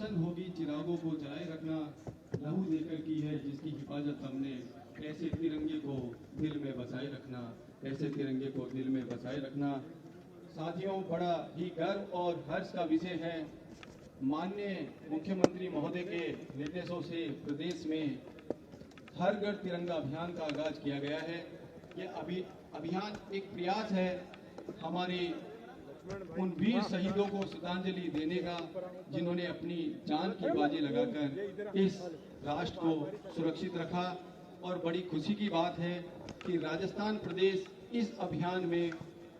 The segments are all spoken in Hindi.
पसंद होगी चिरागों को जलाए रखना, लहू देकर की है जिसकी हिफाजत हमने, ऐसे तिरंगे को दिल में बसाए रखना, ऐसे तिरंगे को दिल में बसाए रखना। साथियों, बड़ा ही गर्व और हर्ष का विषय है, माननीय मुख्यमंत्री महोदय के निर्देशों से प्रदेश में हर घर तिरंगा अभियान का आगाज किया गया है। ये अभियान एक प्रयास है हमारे उन वीर शहीदों को श्रद्धांजलि देने का, जिन्होंने अपनी जान की बाजी लगाकर इस राष्ट्र को सुरक्षित रखा। और बड़ी खुशी की बात है कि राजस्थान प्रदेश इस अभियान में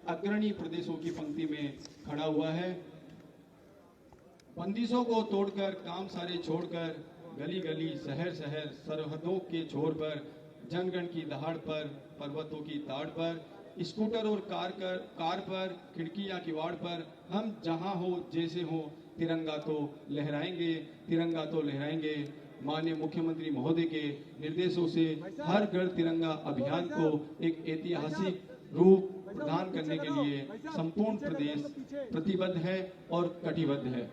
अग्रणी प्रदेशों की पंक्ति में खड़ा हुआ है। बंदिशों को तोड़कर, काम सारे छोड़कर, गली गली, शहर शहर, सरहदों के छोर पर, जनगण की दहाड़ पर, पर्वतों की ताड़ पर, स्कूटर और कार पर, खिड़की या किवाड़ पर, हम जहां हो जैसे हो तिरंगा तो लहराएंगे, तिरंगा तो लहराएंगे। माननीय मुख्यमंत्री महोदय के निर्देशों से हर घर तिरंगा अभियान को एक ऐतिहासिक रूप प्रदान करने के लिए संपूर्ण प्रदेश प्रतिबद्ध है और कटिबद्ध है।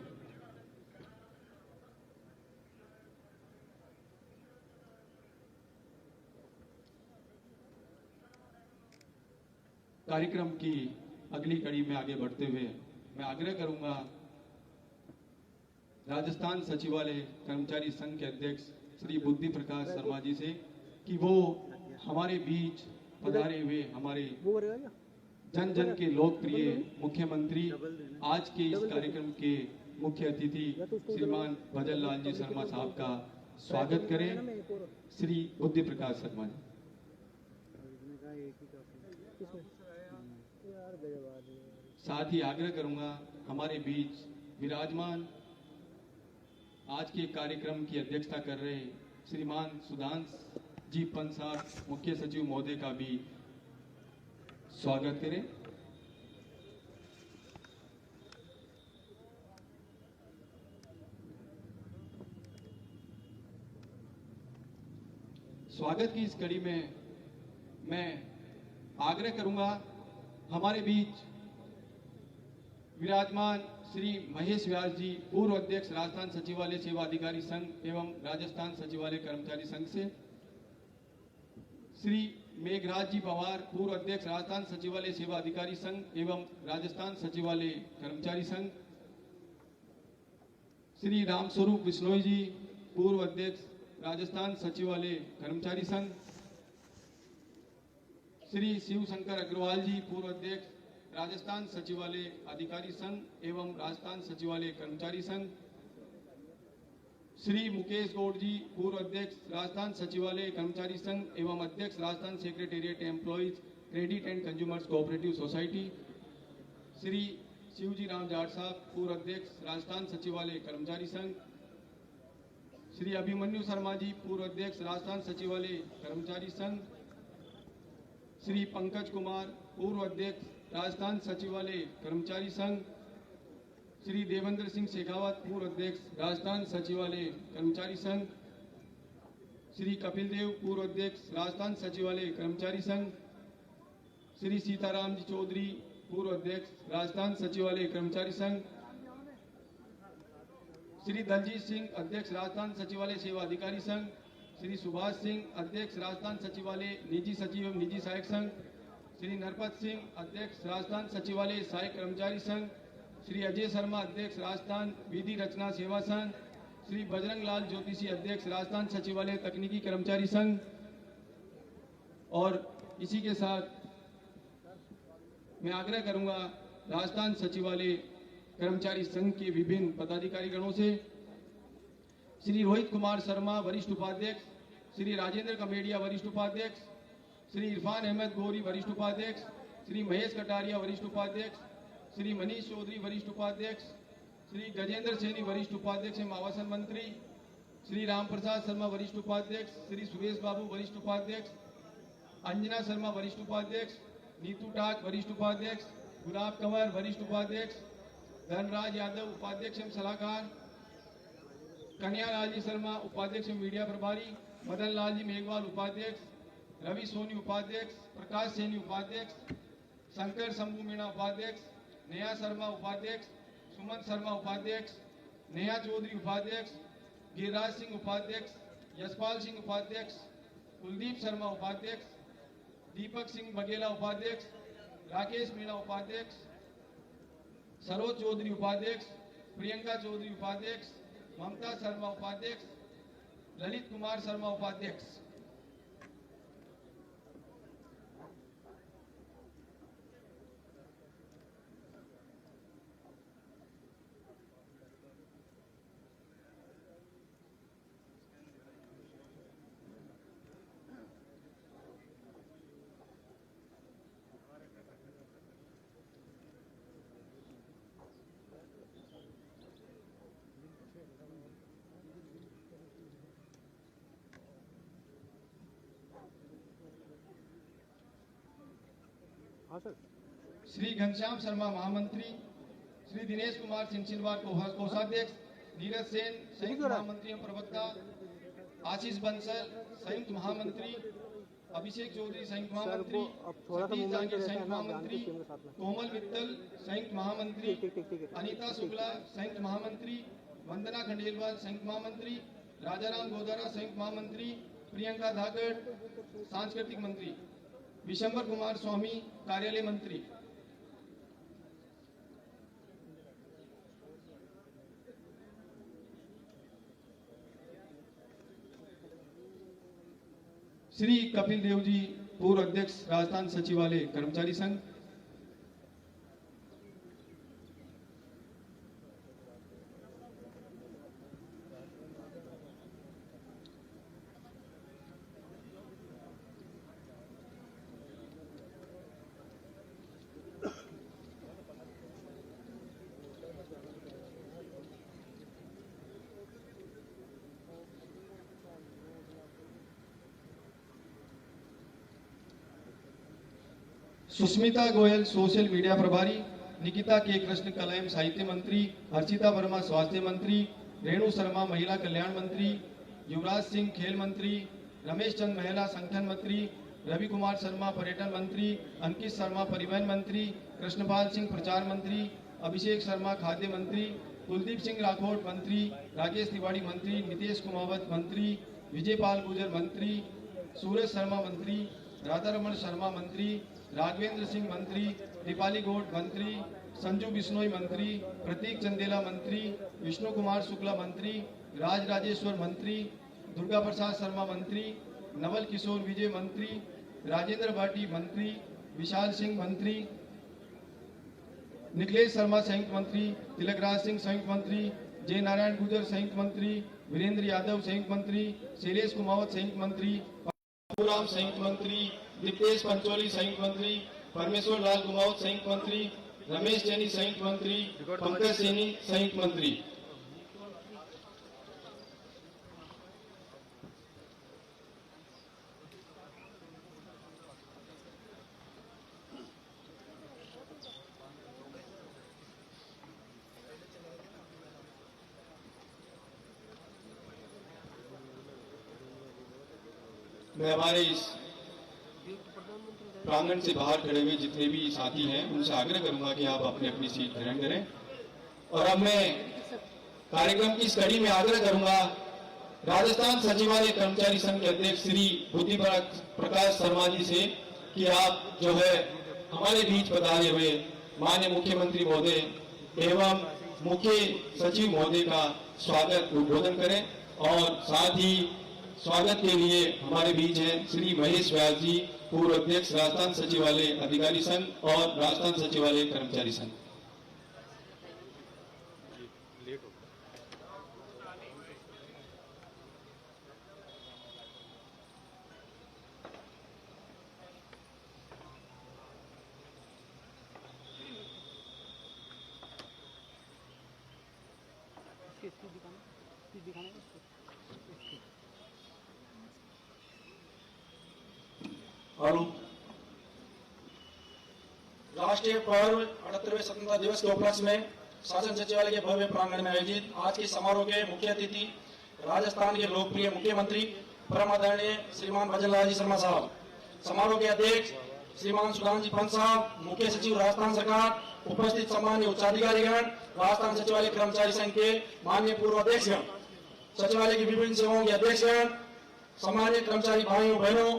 कार्यक्रम की अगली कड़ी में आगे बढ़ते हुए मैं आग्रह करूंगा राजस्थान सचिवालय कर्मचारी संघ के अध्यक्ष श्री बुद्धि प्रकाश शर्मा जी से कि वो हमारे बीच पधारे हुए हमारे जन जन के लोकप्रिय मुख्यमंत्री, आज के इस कार्यक्रम के मुख्य अतिथि श्रीमान भजन लाल जी शर्मा साहब का स्वागत करें। श्री बुद्धि प्रकाश शर्मा जी। साथ ही आग्रह करूंगा हमारे बीच विराजमान आज के कार्यक्रम की अध्यक्षता कर रहे श्रीमान सुधांश जी पंत साहब मुख्य सचिव महोदय का भी स्वागत करें। स्वागत की इस कड़ी में मैं आग्रह करूंगा हमारे बीच विराजमान श्री महेश व्यास जी, पूर्व अध्यक्ष राजस्थान सचिवालय सेवा अधिकारी संघ एवं राजस्थान सचिवालय कर्मचारी संघ से, श्री मेघराज जी पवार, पूर्व अध्यक्ष राजस्थान सचिवालय सेवा अधिकारी संघ एवं राजस्थान सचिवालय कर्मचारी संघ, श्री रामस्वरूप बिश्नोई जी, पूर्व अध्यक्ष राजस्थान सचिवालय कर्मचारी संघ, श्री शिवशंकर अग्रवाल जी, पूर्व अध्यक्ष राजस्थान सचिवालय अधिकारी संघ एवं राजस्थान सचिवालय कर्मचारी संघ, श्री मुकेश गौड़ जी, पूर्व अध्यक्ष राजस्थान सचिवालय कर्मचारी संघ एवं अध्यक्ष Rajasthan secretariat employees credit and consumers cooperative society, Shri Shivji Ram Jat साहब, पूर्व अध्यक्ष राजस्थान सचिवालय कर्मचारी संघ, श्री अभिमन्यु शर्मा जी, पूर्व अध्यक्ष राजस्थान सचिवालय कर्मचारी संघ, श्री पंकज कुमार, पूर्व अध्यक्ष राजस्थान सचिवालय कर्मचारी संघ, श्री देवेंद्र सिंह शेखावत, पूर्व अध्यक्ष राजस्थान सचिवालय कर्मचारी संघ, श्री कपिल देव, पूर्व अध्यक्ष राजस्थान सचिवालय कर्मचारी संघ, श्री सीताराम जी चौधरी, पूर्व अध्यक्ष राजस्थान सचिवालय कर्मचारी संघ, श्री दलजीत सिंह, अध्यक्ष राजस्थान सचिवालय सेवा अधिकारी संघ, श्री सुभाष सिंह, अध्यक्ष राजस्थान सचिवालय निजी सचिव एवं निजी सहायक संघ, श्री नरपत सिंह, अध्यक्ष राजस्थान सचिवालय सहायक कर्मचारी संघ, श्री अजय शर्मा, अध्यक्ष राजस्थान विधि रचना सेवा संघ, श्री बजरंग लाल ज्योतिषी, अध्यक्ष राजस्थान सचिवालय तकनीकी कर्मचारी संघ। और इसी के साथ मैं आग्रह करूंगा राजस्थान सचिवालय कर्मचारी संघ के विभिन्न पदाधिकारी गणों से, श्री रोहित कुमार शर्मा, वरिष्ठ उपाध्यक्ष, श्री राजेंद्र कमेडिया, वरिष्ठ उपाध्यक्ष, श्री इरफान अहमद गौरी, वरिष्ठ उपाध्यक्ष, श्री महेश कटारिया, वरिष्ठ उपाध्यक्ष, श्री मनीष चौधरी, वरिष्ठ उपाध्यक्ष, श्री गजेंद्र सैनी, वरिष्ठ उपाध्यक्ष एवं आवासन मंत्री, श्री राम प्रसाद शर्मा, वरिष्ठ उपाध्यक्ष, श्री सुरेश बाबू, वरिष्ठ उपाध्यक्ष, अंजना शर्मा, वरिष्ठ उपाध्यक्ष, नीतू टाक, वरिष्ठ उपाध्यक्ष, गुलाब कंवर, वरिष्ठ उपाध्यक्ष, धनराज यादव, उपाध्यक्ष एवं सलाहकार, कन्हैया लाल जी शर्मा, उपाध्यक्ष एवं मीडिया प्रभारी, मदन लाल जी मेघवाल, उपाध्यक्ष, रवि सोनी, उपाध्यक्ष, प्रकाश सैनी, उपाध्यक्ष, शंकर शंभू मीणा, उपाध्यक्ष, नेहा शर्मा, उपाध्यक्ष, सुमन शर्मा, उपाध्यक्ष, नेहा चौधरी उपाध्यक्ष, गिरिराज सिंह उपाध्यक्ष, यशपाल सिंह उपाध्यक्ष, कुलदीप शर्मा उपाध्यक्ष, दीपक सिंह बघेला उपाध्यक्ष, राकेश मीणा उपाध्यक्ष, सरोज चौधरी उपाध्यक्ष, प्रियंका चौधरी उपाध्यक्ष, ममता शर्मा उपाध्यक्ष, ललित कुमार शर्मा उपाध्यक्ष। श्री घनश्याम शर्मा महामंत्री, श्री दिनेश कुमार सिंचिनवार कोषाध्यक्ष, नीरज सेन संयुक्त महामंत्री एवं प्रवक्ता, आशीष बंसल संयुक्त महामंत्री, अभिषेक चौधरी संयुक्त महामंत्री, सतीश जांगीर संयुक्त महामंत्री, कोमल मित्तल संयुक्त महामंत्री, अनीता शुक्ला संयुक्त महामंत्री, वंदना खंडेलवाल संयुक्त महामंत्री, राजाराम गोदारा संयुक्त महामंत्री, प्रियंका धाकड़ सांस्कृतिक मंत्री, विशंबर कुमार स्वामी कार्यालय मंत्री। श्री कपिल देव जी पूर्व अध्यक्ष राजस्थान सचिवालय कर्मचारी संघ। सुष्मिता गोयल सोशल मीडिया प्रभारी, निकिता के कृष्ण कला एवं साहित्य मंत्री, अर्चिता वर्मा स्वास्थ्य मंत्री, रेणु शर्मा महिला कल्याण मंत्री, युवराज सिंह खेल मंत्री, रमेश चंद महिला संगठन मंत्री, रवि कुमार शर्मा पर्यटन मंत्री, अंकित शर्मा परिवहन मंत्री, कृष्णपाल सिंह प्रचार मंत्री, अभिषेक शर्मा खाद्य मंत्री, कुलदीप सिंह राठौड़ मंत्री, राकेश तिवारी मंत्री, नितेश कुमावत मंत्री, विजयपाल गुजर मंत्री, सूरज शर्मा मंत्री, राधारमण शर्मा मंत्री, राघवेंद्र सिंह मंत्री, दीपाली गौड़ मंत्री, संजू बिश्नोई मंत्री, प्रतीक चंदेला मंत्री, विष्णु कुमार शुक्ला मंत्री, राज राजेश्वर मंत्री, दुर्गा प्रसाद शर्मा मंत्री, नवल किशोर विजय मंत्री, राजेंद्र भाटी मंत्री, विशाल सिंह मंत्री, निखिलेश शर्मा संयुक्त मंत्री, तिलकराज सिंह संयुक्त मंत्री, जय नारायण गुजर संयुक्त मंत्री, वीरेंद्र यादव संयुक्त मंत्री, शैलेश कुमावत संयुक्त मंत्री, राम संयुक्त मंत्री, दीपेश पंचोली संयुक्त मंत्री, परमेश्वर लाल कुमावत संयुक्त मंत्री, रमेश जैनी संयुक्त मंत्री, पंकज सैनी संयुक्त मंत्री। मैं हमारे इस प्रांगण से बाहर खड़े हुए जितने भी साथी हैं उनसे आग्रह करूंगा कि आप अपनी अपनी सीट ग्रहण करें। और अब मैं कार्यक्रम की इस कड़ी में आग्रह करूंगा राजस्थान सचिवालय कर्मचारी संघ के अध्यक्ष श्री बुद्धि प्रकाश शर्मा जी से कि आप जो है हमारे बीच पधारे हुए माननीय मुख्यमंत्री महोदय एवं मुख्य सचिव महोदय का स्वागत उद्बोधन करें। और साथ ही स्वागत के लिए हमारे बीच हैं श्री महेश व्यास जी, पूर्व अध्यक्ष राजस्थान सचिवालय अधिकारी संघ और राजस्थान सचिवालय कर्मचारी संघ। और राष्ट्रीय पर्व 78वें स्वतंत्रता दिवस के उपलक्ष्य में शासन सचिवालय के भव्य प्रांगण में आयोजित आज के समारोह के मुख्य अतिथि राजस्थान के लोकप्रिय मुख्यमंत्री परम आदरणीय श्रीमान भजनलाल जी शर्मा साहब, समारोह के अध्यक्ष श्रीमान सुदान जी पंत साहब, मुख्य सचिव राजस्थान सरकार उपस्थित सम्मान्य उच्चाधिकारीगण, राजस्थान सचिवालय कर्मचारी संघ के माननीय पूर्व अध्यक्षगण, सचिवालय की विभिन्न सेवाओं के अध्यक्षगण, सम्मानित कर्मचारी भाइयों बहनों,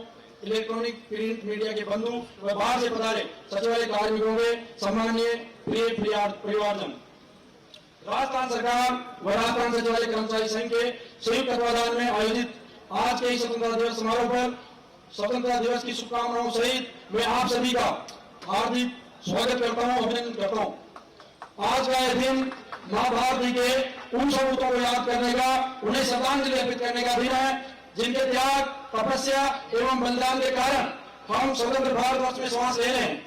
इलेक्ट्रॉनिक प्रिंट मीडिया के बंधु व बाहर से पधारे सचिवालय कार्मिकों के सम्मानीय प्रिय परिवारजन, राजस्थान सरकार व राजस्थान सचिवालय कर्मचारी संघ के संयुक्त तत्वाधान में आयोजित आज के स्वतंत्रता दिवस समारोह पर स्वतंत्रता दिवस की शुभकामनाओं सहित मैं आप सभी का हार्दिक स्वागत करता हूं, अभिनंदन करता हूं। आज का यह दिन मां भारती के उन सपूतों को याद करने का, उन्हें श्रद्धांजलि अर्पित करने का दिन है जिनके त्याग, तपस्या एवं बलिदान के कारण हम स्वतंत्र भारतवर्ष में श्वास ले रहे हैं।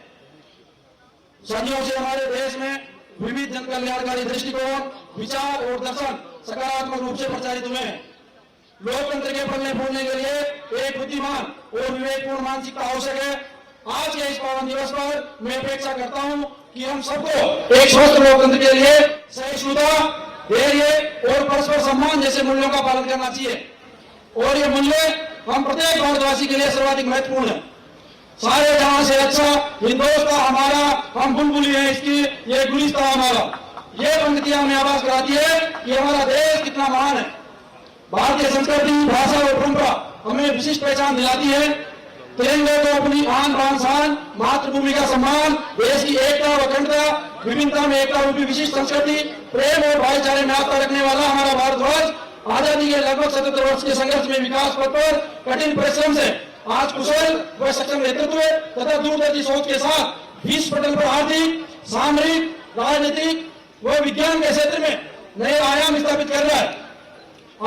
सदियों से हमारे देश में विविध जन कल्याणकारी दृष्टिकोण, विचार और दर्शन सकारात्मक रूप से प्रचारित हुए हैं। लोकतंत्र के फलने फूलने के लिए एक बुद्धिमान और विवेकपूर्ण मानसिकता आवश्यक है। आज के इस पावन दिवस पर मैं अपेक्षा करता हूं कि हम सबको एक स्वस्थ लोकतंत्र के लिए सहिष्णुता, धैर्य और परस्पर सम्मान जैसे मूल्यों का पालन करना चाहिए और ये मूल्य हम प्रत्येक भारतवासी के लिए सर्वाधिक महत्वपूर्ण है। सारे जहां से अच्छा हिंदुस्तान हमारा, हम बुलबुली है इसकी, ये गुलिस्तान हमारा। ये पंक्तियां हमें आवाज कराती है कि हमारा देश कितना महान है। भारतीय संस्कृति, भाषा और परंपरा हमें विशिष्ट पहचान दिलाती है। तिरंगे को अपनी आन बान शान, मातृभूमि का सम्मान, देश की एकता व अखंडता, विभिन्नता में एकता रूपी विशिष्ट संस्कृति, प्रेम और भाईचारे में आस्था रखने वाला हमारा भारतवर्ष आजादी के लगभग 77 वर्ष के संघर्ष में विकास पथ पर कठिन परिश्रम से आज कुशल व सक्षम नेतृत्व तथा दूरदर्शी सोच के साथ विश्व पटल पर आर्थिक, सामरिक, राजनीतिक व विज्ञान के क्षेत्र में नए आयाम स्थापित कर रहा है।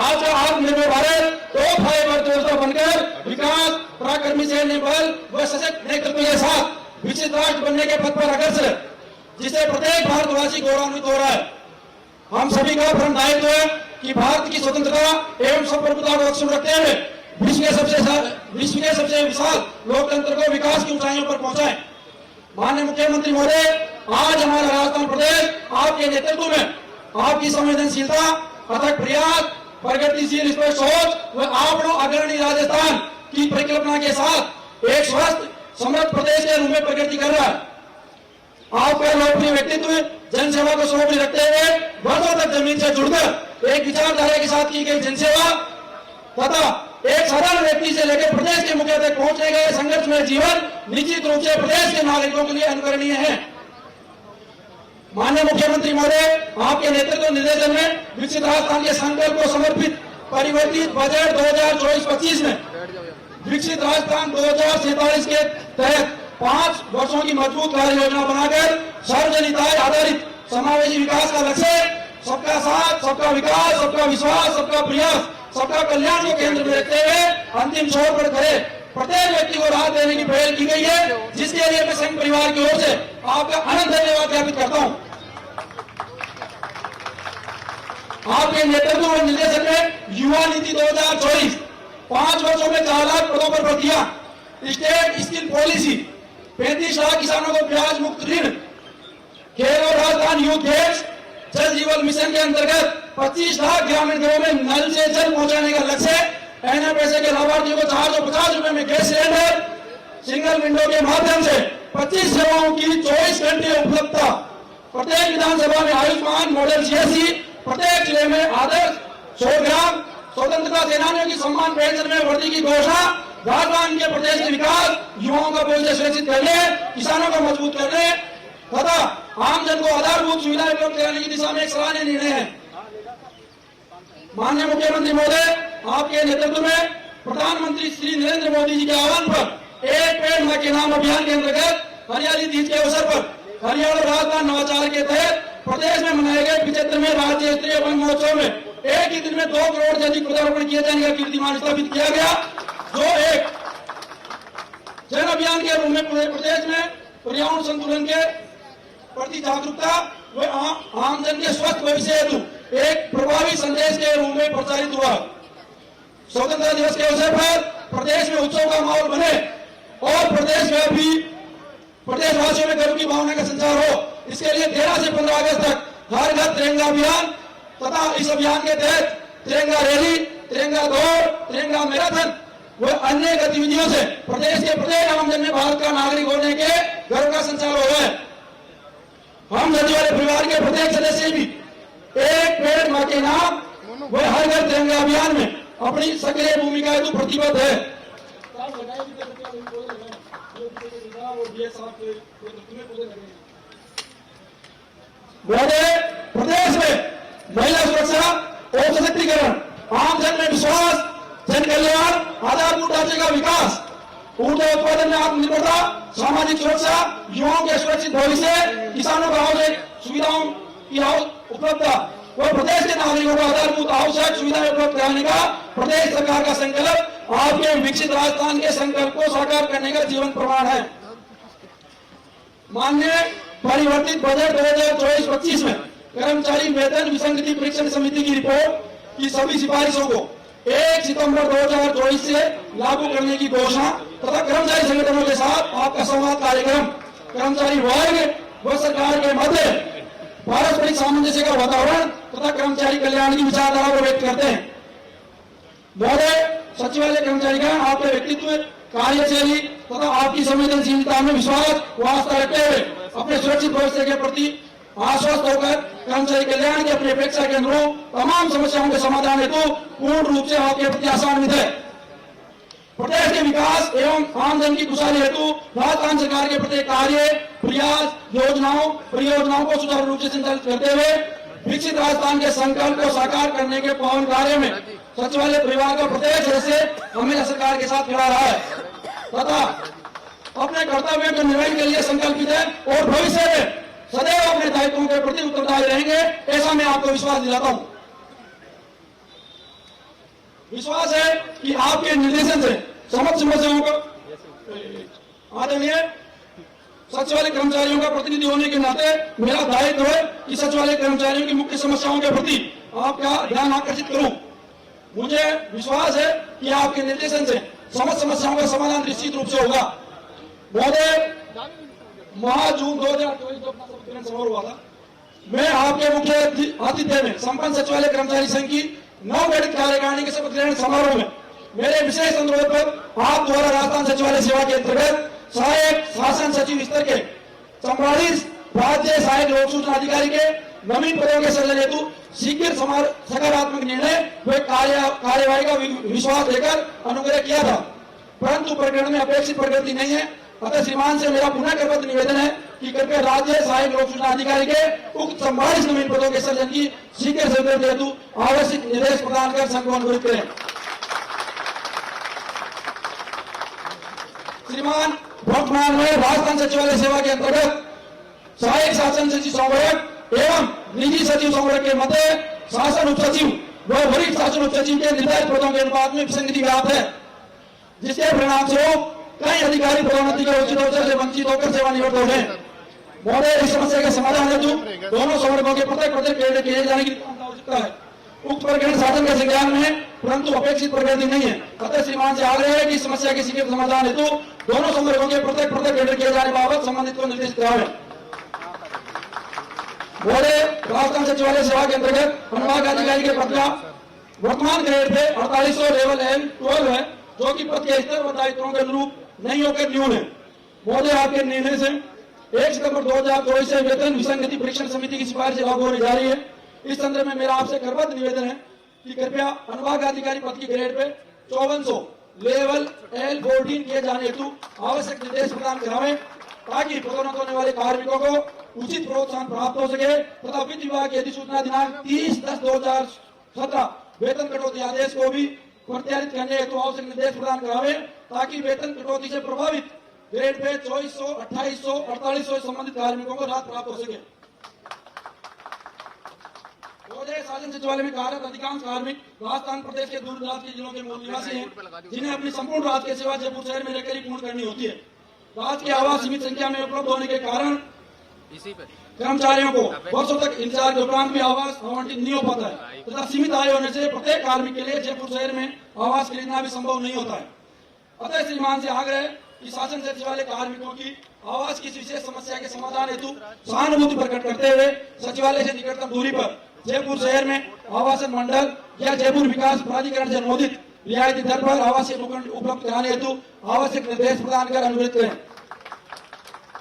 आज का आत्मनिर्भर भारत टॉप 5 अर्थव्यवस्था बनकर विकास, पराक्रमी सैन्य बल व सशक्त नेतृत्व के साथ विकसित राष्ट्र बनने के पथ पर अग्रसर है, जिससे प्रत्येक भारतवासी गौरवान्वित हो रहा है। हम सभी का परम दायित्व है कि भारत की स्वतंत्रता एवं संप्रभुता को अक्षुण्ण रखते हुए विश्व के सबसे विशाल लोकतंत्र को विकास की ऊंचाइयों पर पहुंचाएं। माननीय मुख्यमंत्री महोदय, आज हमारा राजस्थान प्रदेश आपके नेतृत्व में आपकी संवेदनशीलता, अथक प्रयास, प्रगतिशील स्पष्ट सोच व आपनो अग्रणी राजस्थान की परिकल्पना के साथ एक स्वस्थ समृद्ध प्रदेश के रूप में प्रगति कर रहा है। आपका लोकप्रिय व्यक्तित्व, जनसेवा को सर्वोपरि रखते हुए वर्षों तक जमीन से जुड़कर एक विचारधारा के साथ की गई जनसेवा तथा एक साधारण व्यक्ति से लेकर प्रदेश के मुखिया तक पहुंचने गए संघर्ष में जीवन निश्चित रूप से प्रदेश के नागरिकों के लिए अनुकरणीय है। माननीय मुख्यमंत्री महोदय, आपके नेतृत्व निर्देशन में विकसित राजस्थान के संकल्प को समर्पित परिवर्तित बजट 2024-25 में विकसित राजस्थान 2047 के तहत 5 वर्षों की मजबूत कार्य योजना बनाकर सार्वजनिकताय आधारित समावेशी विकास का लक्ष्य, सबका साथ, सबका विकास, सबका विश्वास, सबका प्रयास, सबका कल्याण को केंद्र में रखते हुए अंतिम छोर पर खड़े प्रत्येक व्यक्ति को राहत देने की पहल की गई है, जिसके लिए मैं संघ परिवार की ओर से आपका अनंत धन्यवाद ज्ञापित करता हूं। आपके नेतृत्व और निर्देशन में युवा नीति 2024 5 वर्षों में 4 लाख पदों पर भर्तियां, स्टेट स्किल पॉलिसी, 35 लाख किसानों को ब्याज मुक्त ऋण, खेल और राजधानी यूथ गेम्स, जल जीवन मिशन के अंतर्गत 25 लाख ग्रामीण घरों में नल से जल पहुंचाने का लक्ष्य, एनएफ पैसे के लाभार्थियों को 450 रुपए में गैस सिलेंडर, सिंगल विंडो के माध्यम से 25 सेवाओं की 24 घंटे उपलब्धता, प्रत्येक विधानसभा में आयुष्मान मॉडल सीएससी, प्रत्येक जिले में आदर्श 100 ग्राम, स्वतंत्रता सेनानियों की सम्मान पेंशन में वृद्धि की घोषणा, राजस्थान के प्रदेश के विकास, युवाओं का भविष्य सुरक्षित करने, किसानों को मजबूत करने तथा आमजन को आधारभूत सुविधाएं उपलब्ध कराने की दिशा में एक सराहनीय निर्णय है। माननीय मुख्यमंत्री महोदय, आपके नेतृत्व में प्रधानमंत्री श्री नरेंद्र मोदी जी के आह्वान पर एक पेड़ मां के नाम अभियान के अंतर्गत हरियाली तीज के अवसर पर हरियाणा राजस्थान नवाचार के तहत प्रदेश में मनाए गए 75वें राज्य स्तरीय वन महोत्सव में एक ही दिन में 2 करोड़ से अधिक पौधारोपण किए जाने का कीर्तिमान स्थापित किया गया, जो एक जन अभियान के रूप में पूरे प्रदेश में पर्यावरण संतुलन के प्रति जागरूकता व आमजन के स्वस्थ भविष्य हेतु एक प्रभावी संदेश के रूप में प्रचारित हुआ। स्वतंत्रता दिवस के अवसर पर प्रदेश में उत्सव का माहौल बने और प्रदेशवासियों में गर्व की भावना का संचार हो, इसके लिए 13 से 15 अगस्त तक हर घर तिरंगा अभियान तथा इस अभियान के तहत तिरंगा रैली, तिरंगा दौड़, तिरंगा मैराथन व अन्य गतिविधियों से प्रदेश के प्रत्येक आमजन में भारत का नागरिक होने के गर्व का संचार हो रहा है। हम सचिवालय परिवार के प्रत्येक सदस्य भी एक पेड़ मां के नाम व हर घर तिरंगा अभियान में अपनी सक्रिय भूमिका हेतु प्रतिबद्ध है। प्रदेश में महिला सुरक्षा और सशक्तिकरण, आम जन में विश्वास, जन कल्याण, आधारभूत ढांचे का विकास, ऊर्जा उत्पादन में आत्मनिर्भरता, सामाजिक सुरक्षा, युवाओं के सुरक्षित भविष्य, किसानों को आवश्यक सुविधाओं की उपलब्धता और प्रदेश के नागरिकों को आधारभूत आवश्यक सुविधाएं उपलब्ध कराने का प्रदेश सरकार का संकल्प आपके विकसित राजस्थान के संकल्प को साकार करने का जीवन प्रमाण है। माननीय परिवर्तित बजट 2024-25 में कर्मचारी वेतन विसंगति परीक्षण समिति की रिपोर्ट की सभी सिफारिशों को 1 सितंबर 2024 से लागू करने की घोषणा तथा कर्मचारी संगठनों के साथ आपका संवाद कार्यक्रम कर्मचारी वर्ग व सरकार के मध्य पारस्परिक सामंजस्य का वातावरण तथा कर्मचारी कल्याण की विचारधारा को व्यक्त करते हैं। महोदय, सचिवालय कर्मचारीगण आपके व्यक्तित्व, कार्यशैली तथा आपकी संवेदनशीलता में विश्वास व आस्था रखते हुए अपने सुरक्षित भविष्य के प्रति आश्वस्त होकर कर्मचारी कल्याण की अपनी अपेक्षा के अनुरूप तमाम समस्याओं के समाधान हेतु पूर्ण रूप से आपके प्रति आशान्वित है। प्रदेश के विकास एवं आमजन की खुशहाली हेतु राजस्थान सरकार के प्रत्येक कार्य, प्रयास, परियोजनाओं को सुचारू रूप से संचालित करते हुए विकसित राजस्थान के संकल्प को साकार करने के पावन कार्य में सचिवालय परिवार का प्रत्येक सदस्य हमेशा सरकार के साथ खड़ा रहा है तथा अपने कर्तव्यों के निर्वहन के लिए संकल्पित है और भविष्य में सदैव अपने दायित्वों के प्रति उत्तरदायी रहेंगे, ऐसा मैं आपको विश्वास दिलाता हूं। विश्वास है कि आपके निर्देशन से समस्त समस्याओं को आदरणीय सचिवालय कर्मचारियों का प्रतिनिधि होने के नाते मेरा दायित्व है कि सचिवालय कर्मचारियों की मुख्य समस्याओं के प्रति आपका ध्यान आकर्षित करूं। मुझे विश्वास है कि आपके निर्देशन से समस्त समस्याओं का समाधान निश्चित रूप से होगा। महोदय, जून 2024 समारोह हुआ था, मैं आपके मुख्य आतिथ्य में संपन्न सचिवालय कर्मचारी संघ की नवगठित कार्यकारिणी के शपथ ग्रहण समारोह में मेरे विशेष अनुरोध पर आप द्वारा राजस्थान सचिवालय सेवा के अंतर्गत सहायक शासन सचिव स्तर के 44 राज्य सहायक लोक सूचना अधिकारी के नवीन पदों के सृजन हेतु शीघ्र सकारात्मक निर्णय व कार्यवाही का विश्वास लेकर अनुग्रह किया था, परंतु प्रकरण में अपेक्षित प्रगति नहीं है। अतः श्रीमान से मेरा पुनः करबद्ध निवेदन है कि कृपया राज्य सहायक लोक सूचना अधिकारी के उक्त 44 नवीन पदों के सृजन की शीघ्र स्वीकृति हेतु आवश्यक निर्देश प्रदान कर संघ को अनुरोध करें। श्रीमान, वर्तमान में राजस्थान सचिवालय सेवा के अंतर्गत सहायक शासन सचिव संवर्ग एवं निजी सचिव संवर्ग के मध्य शासन उप सचिव व वरिष्ठ शासन उप सचिव के निर्धारित पदों के अनुपात में विसंगति व्याप्त है, जिसके परिणाम स्वरूप कई अधिकारी पदोन्नति के उचित अवसर से वंचित होकर सेवानिवृत्त हो गए। महोदय, इस समस्या के समाधान हेतु दोनों संवर्गों के प्रत्येक कैडेट किए जाने की आवश्यकता है। उक्त प्रकरण शासन के संज्ञान में है, परंतु अपेक्षित प्रगति नहीं है। अतः श्रीमान से आग्रह है कि इस समस्या के शीघ्र समाधान हेतु दोनों संवर्गों के प्रत्येक कैडेट किए जाने बाबत संबंधित को निर्देशित करावे। महोदय, राजस्थान सचिवालय सेवा के अंतर्गत अनुभाग अधिकारी के पद का वर्तमान ग्रेड पे 4800 लेवल L12 है, जो कि पद के स्तर व दायित्वों के अनुरूप नहीं होकर न्यून है। महोदय, आपके निर्णय से 1 सितंबर 2024 से वेतन विसंगति परीक्षण समिति की सिफारिश लागू होने जा रही है। इस संदर्भ में मेरा आपसे करबद्ध निवेदन है कि कृपया अनुभाग अधिकारी पद की ग्रेड पे 5400 लेवल L14 किए जाने हेतु आवश्यक निर्देश प्रदान करावें, ताकि पदोन्नत होने वाले कार्मिकों को उचित प्रोत्साहन प्राप्त हो सके तथा वित्त विभाग की अधिसूचना दिनांक 30/10/2017 वेतन कटौती आदेश को भी प्रत्यारित करने हेतु आवश्यक निर्देश प्रदान करावे, ताकि वेतन कटौती से प्रभावित ग्रेड पे 2400, 2800, 4800 संबंधित कार्मिकों को राहत प्राप्त हो सके। शासन सचिवालय में कार्यरत अधिकांश कार्मिक राजस्थान प्रदेश के दूर दराज के जिलों के मूल निवासी हैं, जिन्हें अपनी संपूर्ण राज्य सेवा जयपुर शहर में रहकर ही पूर्ण करनी होती है। राज्य के आवास सीमित संख्या में उपलब्ध होने के कारण कर्मचारियों को वर्षों तक इंतजार के उपरांत भी आवास आवंटित नहीं हो पाता है तथा सीमित आय होने से प्रत्येक कार्मिक के लिए जयपुर शहर में आवास खरीदना भी संभव नहीं होता है। अतः श्रीमान से आग्रह है कि शासन सचिवालय कार्मिकों की आवास की विशेष समस्या के समाधान हेतु सहानुभूति प्रकट करते हुए सचिवालय से निकटतम दूरी पर जयपुर शहर में आवासन मंडल या जयपुर विकास प्राधिकरण से अनुमोदित रियायती दर पर आवासीय उपलब्ध कराने हेतु आवश्यक निर्देश प्रदान कर अनुरोध करें।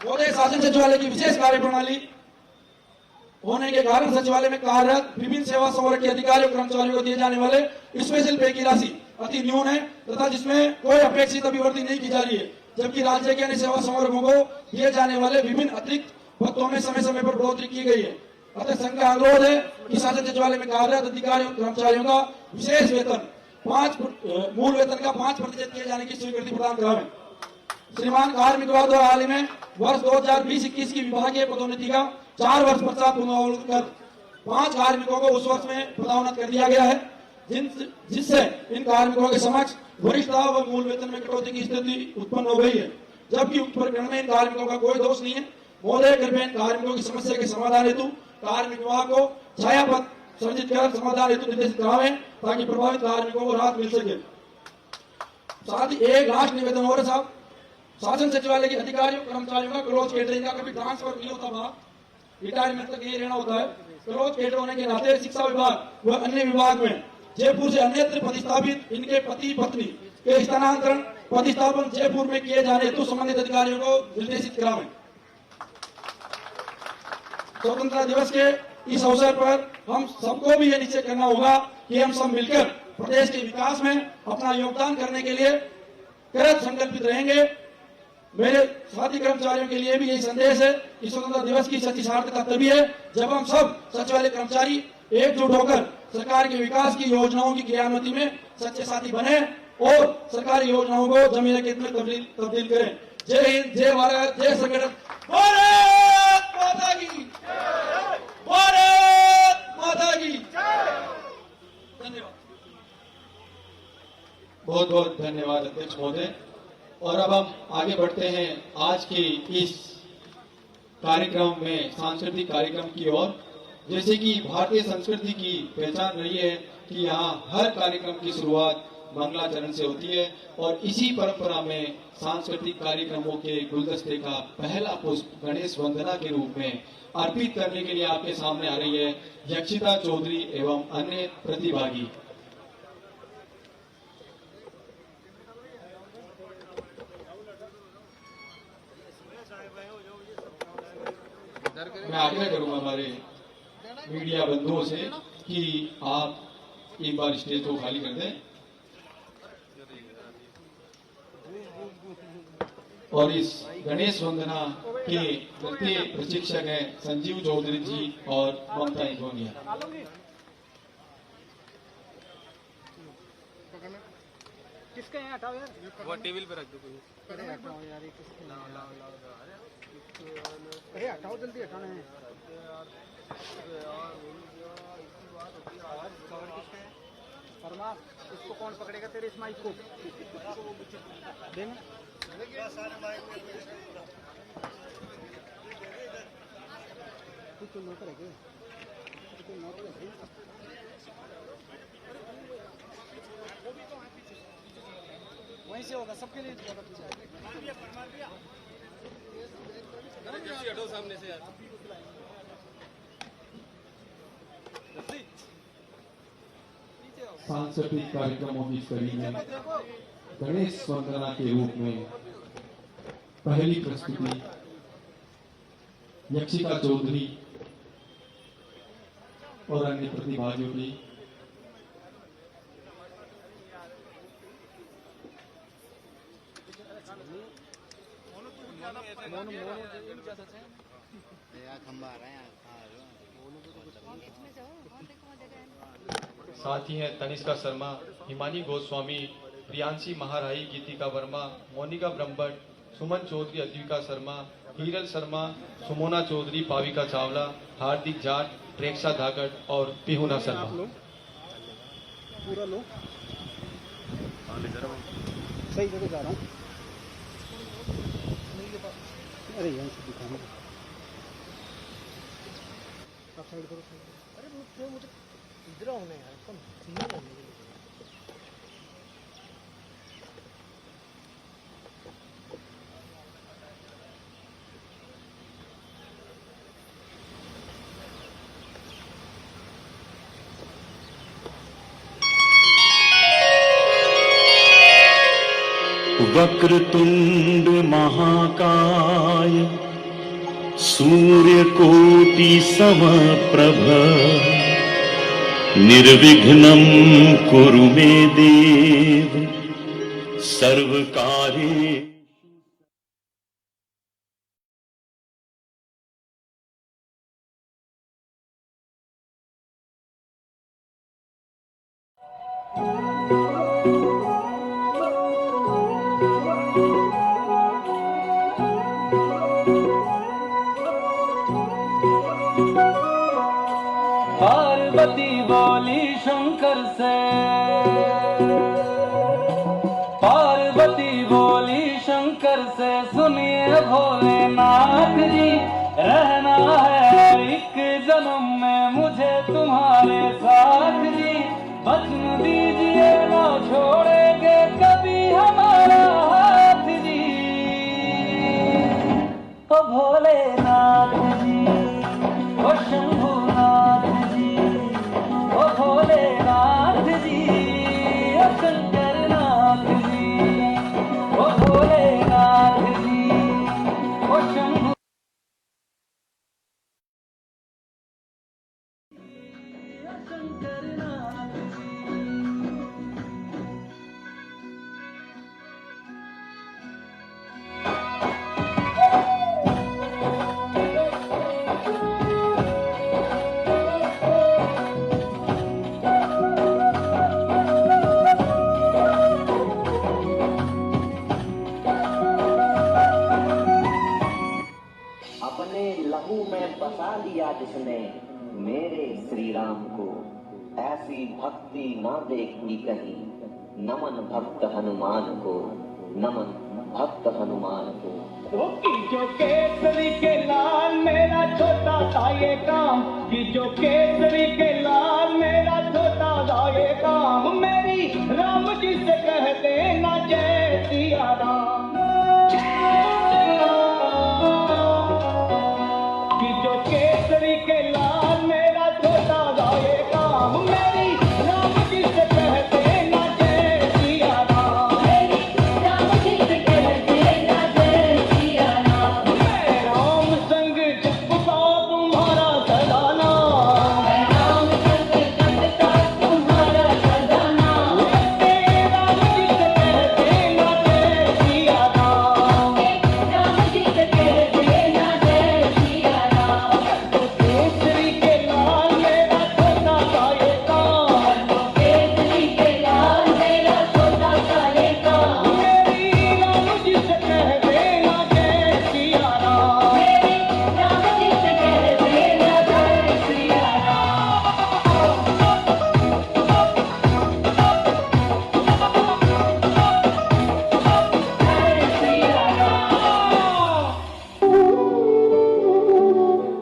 महोदय, शासन सचिवालय की विशेष कार्य प्रणाली होने के कारण सचिवालय में कार्यरत विभिन्न सेवा संवर्ग के अधिकारियों कर्मचारियों को दिए जाने वाले स्पेशल पे की राशि अति न्यून है तथा जिसमें कोई अपेक्षित अभिवृद्धि नहीं की जा रही है, जबकि राज्य के अन्य सेवा संवर्गों को दिए जाने वाले विभिन्न अतिरिक्त भत्तों में समय समय पर बढ़ोतरी की गई है। अतः संघ का अनुरोध है कि शासन सचिवालय में कार्यरत अधिकारियों कर्मचारियों का विशेष वेतन मूल वेतन का 5% किए जाने की स्वीकृति प्रदान करावें। श्रीमान कार्मिक विभाग द्वारा हाल ही में वर्ष 2020-21 की विभागीय पदोन्नति का 4 वर्ष पश्चात पुनरावलोकन कर 5 कार्मिकों को उस वर्ष में पदोन्नत कर दिया गया है, जिससे इन कार्मिकों के समक्ष वरिष्ठता व मूल वेतन में कटौती की स्थिति उत्पन्न हो गई है, जबकि उक्त प्रकरण में इन कार्मिकों का कोई दोष नहीं है। महोदय, कृपया इन कार्मिकों की समस्या के समाधान हेतु कार्मिक विभाग को छाया पद सृजित कर समाधान हेतु निर्देशित करावें ताकि प्रभावित कार्मिकों को राहत मिल सके। साथ ही एक लास्ट निवेदन हो रहा साहब, शासन सचिवालय के अधिकारियों कर्मचारियों का क्लोज कैटरिंग का कभी ट्रांसफर नहीं होता था, रिटायरमेंट तक ये रहना होता है। क्लोज कैटर होने के नाते शिक्षा विभाग व अन्य विभाग में जयपुर से अन्यत्र प्रतिस्थापित इनके पति पत्नी के स्थानांतरण प्रतिस्थापन जयपुर में किए जाने हेतु संबंधित अधिकारियों को निर्देशित करावें। स्वतंत्रता दिवस के इस अवसर पर हम सबको भी ये निश्चय करना होगा कि हम सब मिलकर प्रदेश के विकास में अपना योगदान करने के लिए कृत संकल्पित रहेंगे। मेरे साथी कर्मचारियों के लिए भी यही संदेश है कि स्वतंत्रता दिवस की सच्ची सार्थकता तभी है जब हम सब सचिवालय कर्मचारी एकजुट होकर सरकार के विकास की योजनाओं की क्रियान्वयन में सच्चे साथी बने और सरकारी योजनाओं को जमीन के हित में तब्दील करें। जय हिंद, जय भारत, जय संगठन, भारत माता की, भारत माता की। धन्यवाद। बहुत बहुत धन्यवाद अध्यक्ष महोदय। और अब हम आगे बढ़ते हैं आज के इस कार्यक्रम में, सांस्कृतिक कार्यक्रम की ओर। जैसे कि भारतीय संस्कृति की पहचान रही है कि यहाँ हर कार्यक्रम की शुरुआत मंगलाचरण से होती है और इसी परंपरा में सांस्कृतिक कार्यक्रमों के गुलदस्ते का पहला पुष्प गणेश वंदना के रूप में अर्पित करने के लिए आपके सामने आ रही है यक्षिता चौधरी एवं अन्य प्रतिभागी। मैं आग्रह करूंगा हमारे मीडिया बंधुओं से कि आप एक बार स्टेज को खाली कर दें और इस गणेश वंदना के नृत्य प्रशिक्षक हैं संजीव चौधरी जी और ममता इंजोनिया। किसका यहाँ हटाओ यार, वो टेबल पे रख दो कोई। अरे हटाओ यार, ये किसका अरे हटाओ, जल्दी हटाना है। फरमा, इसको कौन पकड़ेगा तेरे इस माइक को? देंगे तो नौकर है क्या? तो नौकर है क्या? वहीं से होगा सबके लिए। हटो सामने से यार। सांस्कृतिक कार्यक्रमों की कड़ी में गणेश वंदना के रूप में पहली प्रस्तुति यक्षिता चौधरी और अन्य प्रतिभागियों की। साथ ही हैं तनिष्का शर्मा, हिमानी गोस्वामी, प्रियांशी महाराही, गीतिका वर्मा, मोनिका ब्रह्मभट्ट, सुमन चौधरी, अद्विका शर्मा, हीरल शर्मा, सुमोना चौधरी, पाविका चावला, हार्दिक जाट, प्रेक्षा धाकड़ और पिहुना शर्मा। पूरा लो, सही जगह जा रहा हूँ। अरे यहाँ से दिखाना, आप साइड करो। अरे मुझे इधर होने यार, कम सीधे होने के लिए। वक्रतुंड महाकाय सूर्यकोटि समप्रभ निर्विघ्नं कुरु मे देव सर्वकार्ये। पार्वती बोली शंकर से, पार्वती बोली शंकर से, सुनिए भोलेनाथ जी, रहना है एक जन्म में मुझे तुम्हारे साथ जी, वचन दीजिए ना छोड़ेंगे कभी हमारा हाथ जी। ओ भोलेनाथ जी, ओ शंभुनाथ जी, ओ भोलेनाथ जी, ओ शंकरनाथ जी, ओ भोलेनाथ जी, ओ शंभु शंकरनाथ जी। अपने लहू में बसा लिया जिसने मेरे श्री राम को, ऐसी भक्ति ना देखी कहीं, नमन भक्त हनुमान को, नमन भक्त हनुमान को। जो केसरी के लाल मेरा छोटा सा ये काम, कि जो केसरी के लाल मेरा छोटा सा ये काम, मेरी राम जी से कह देना जय सिया राम। कि जो केसरी के लाल मेरा छोटा सा ये काम, मेरी राम जी से कह देना जय सिया राम। मेरी राम जी से कह देना जय सिया राम। मैं राम संग जपता तुम्हारा सदा नाम, मैं राम संग जपता तुम्हारा सदा नाम। मेरे राम जी से कह देना जय सिया राम। राम जी से कह देना जय सिया राम। तो केसरी के लाल मेरा छोटा सा ये काम, तो केसरी के लाल मेरा छोटा सा ये काम, मेरी राम जी से कह देना जय सिया राम। मेरी राम जी से कह देना जय सिया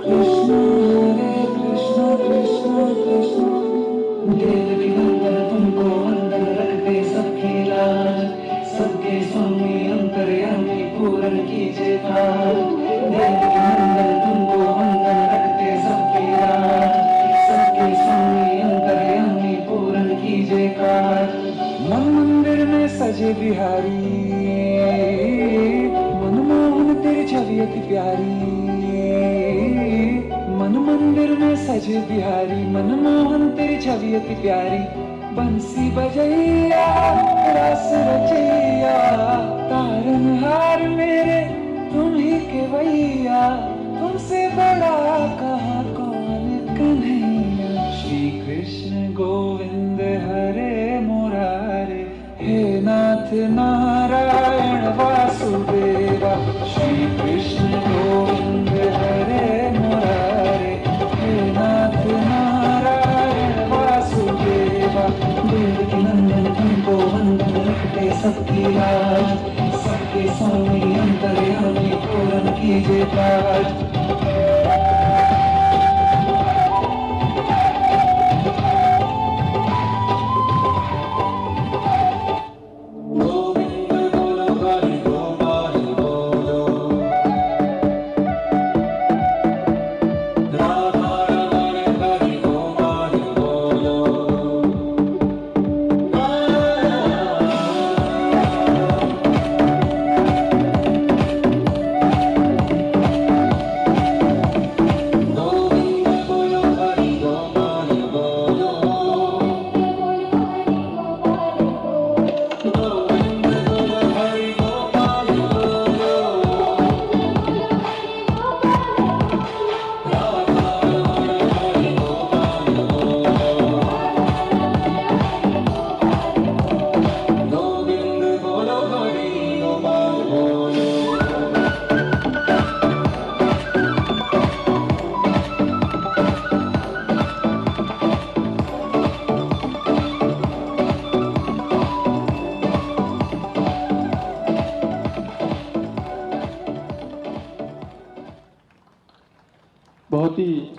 कृष्ण हरे कृष्ण कृष्ण कृष्ण, देवकी नंदन तुमको वंदन रखते सबकी लाज, सबके स्वामी अंतर्यामी पूरन कीजिए काज। देवकी नंदन तुमको वंदन रखते सबकी लाज, सबके स्वामी अंतर्यामी पूरन कीजिए काज। मन मंदिर में सजे बिहारी, मनमोहन तेरी छवि अति प्यारी। मन मंदिर में सजे बिहारी, मनमोहन तेरी छवि अति प्यारी। बंसी बजैया रस रचैया, तारनहार मेरे तुम ही केवैया। तुमसे बड़ा कहाँ कौन कन्हैया। श्री कृष्ण गोविंद हरे मुरारे, हे नाथ नारायण वासुदेवा। श्री कृष्ण गोविंद हरे मुरारे, हे नाथ नारायण वासुदेवा। देवकी नंदन तुमको वंदन रखते सबकी लाज, सबके स्वामी अंतर्यामी पूरन कीजिए काज।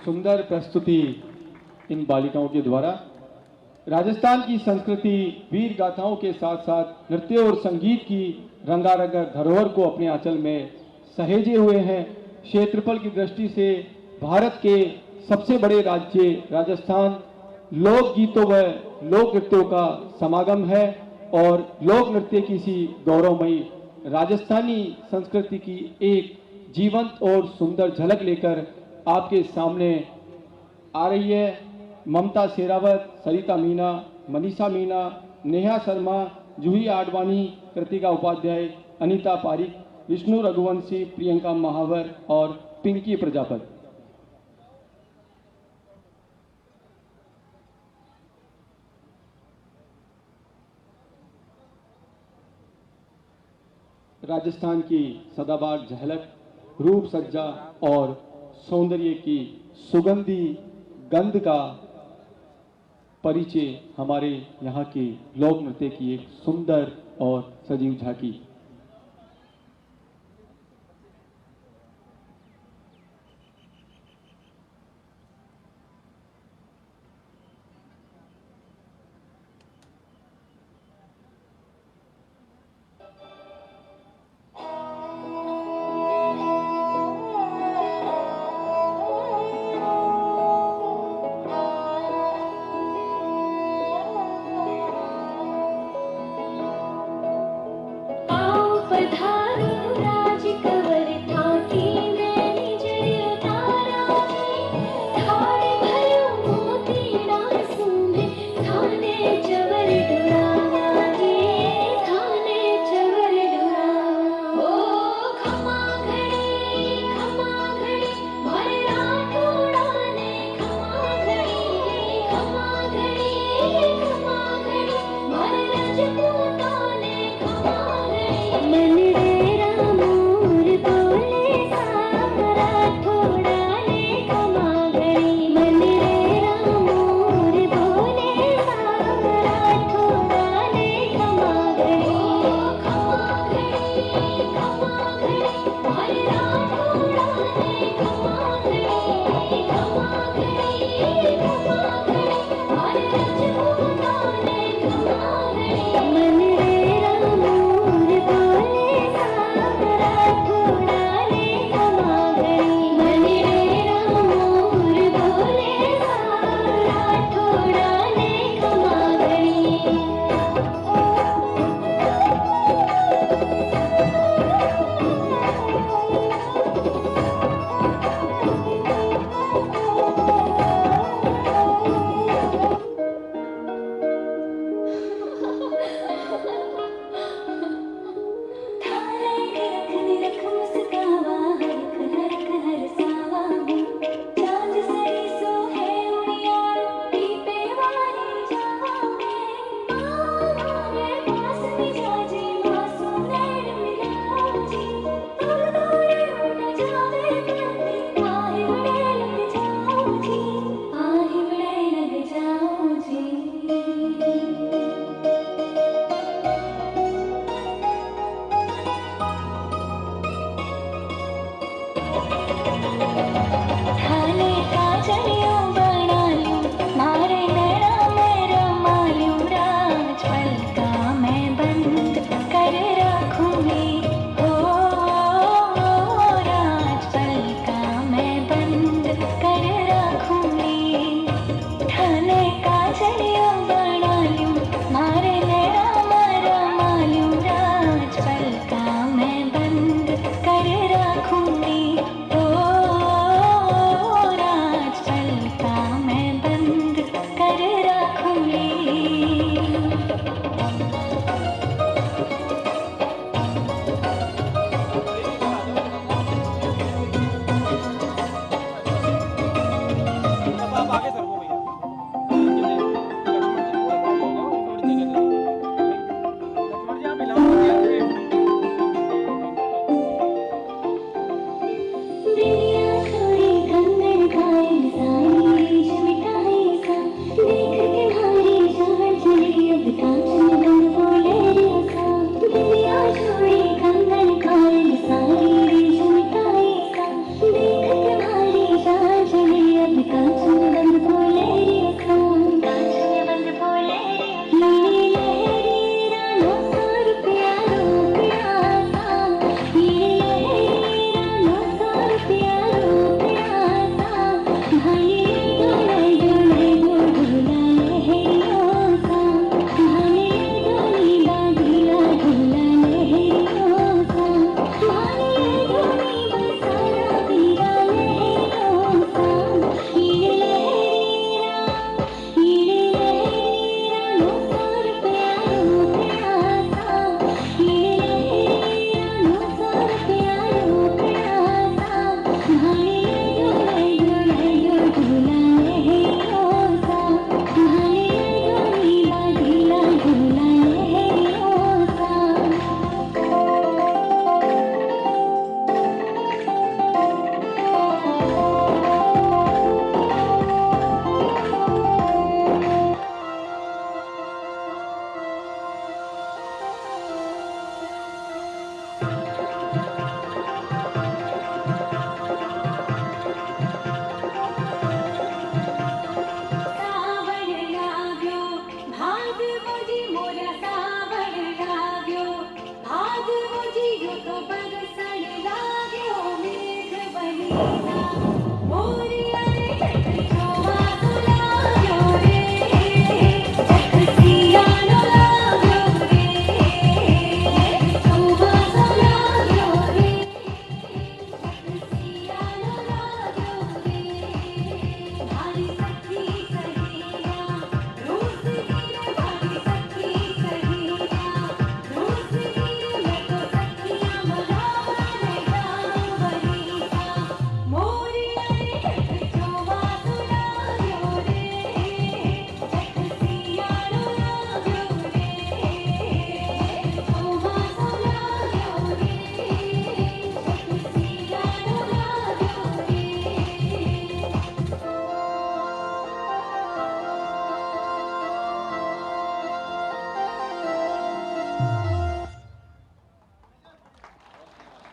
सुंदर प्रस्तुति इन बालिकाओं के द्वारा। राजस्थान की संस्कृति वीर गाथाओं के साथ साथ नृत्य और संगीत की रंगारंग धरोहर को अपने आंचल में सहेजे हुए हैं। क्षेत्रफल की दृष्टि से भारत के सबसे बड़े राज्य राजस्थान लोक गीतों व लोक नृत्यों का समागम है और लोक नृत्य की सी गौरवमयी राजस्थानी संस्कृति की एक जीवंत और सुंदर झलक लेकर आपके सामने आ रही है। ममता शेरावत, सरिता मीना, मनीषा मीना, नेहा शर्मा, जूही आडवाणी, कृतिका उपाध्याय, अनीता पारिक, विष्णु रघुवंशी, प्रियंका महावर और पिंकी प्रजापति। राजस्थान की सदाबहार झलक, रूप सज्जा और सौंदर्य की सुगंधी गंध का परिचय हमारे यहाँ के लोक नृत्य की एक सुंदर और सजीव झांकी। आ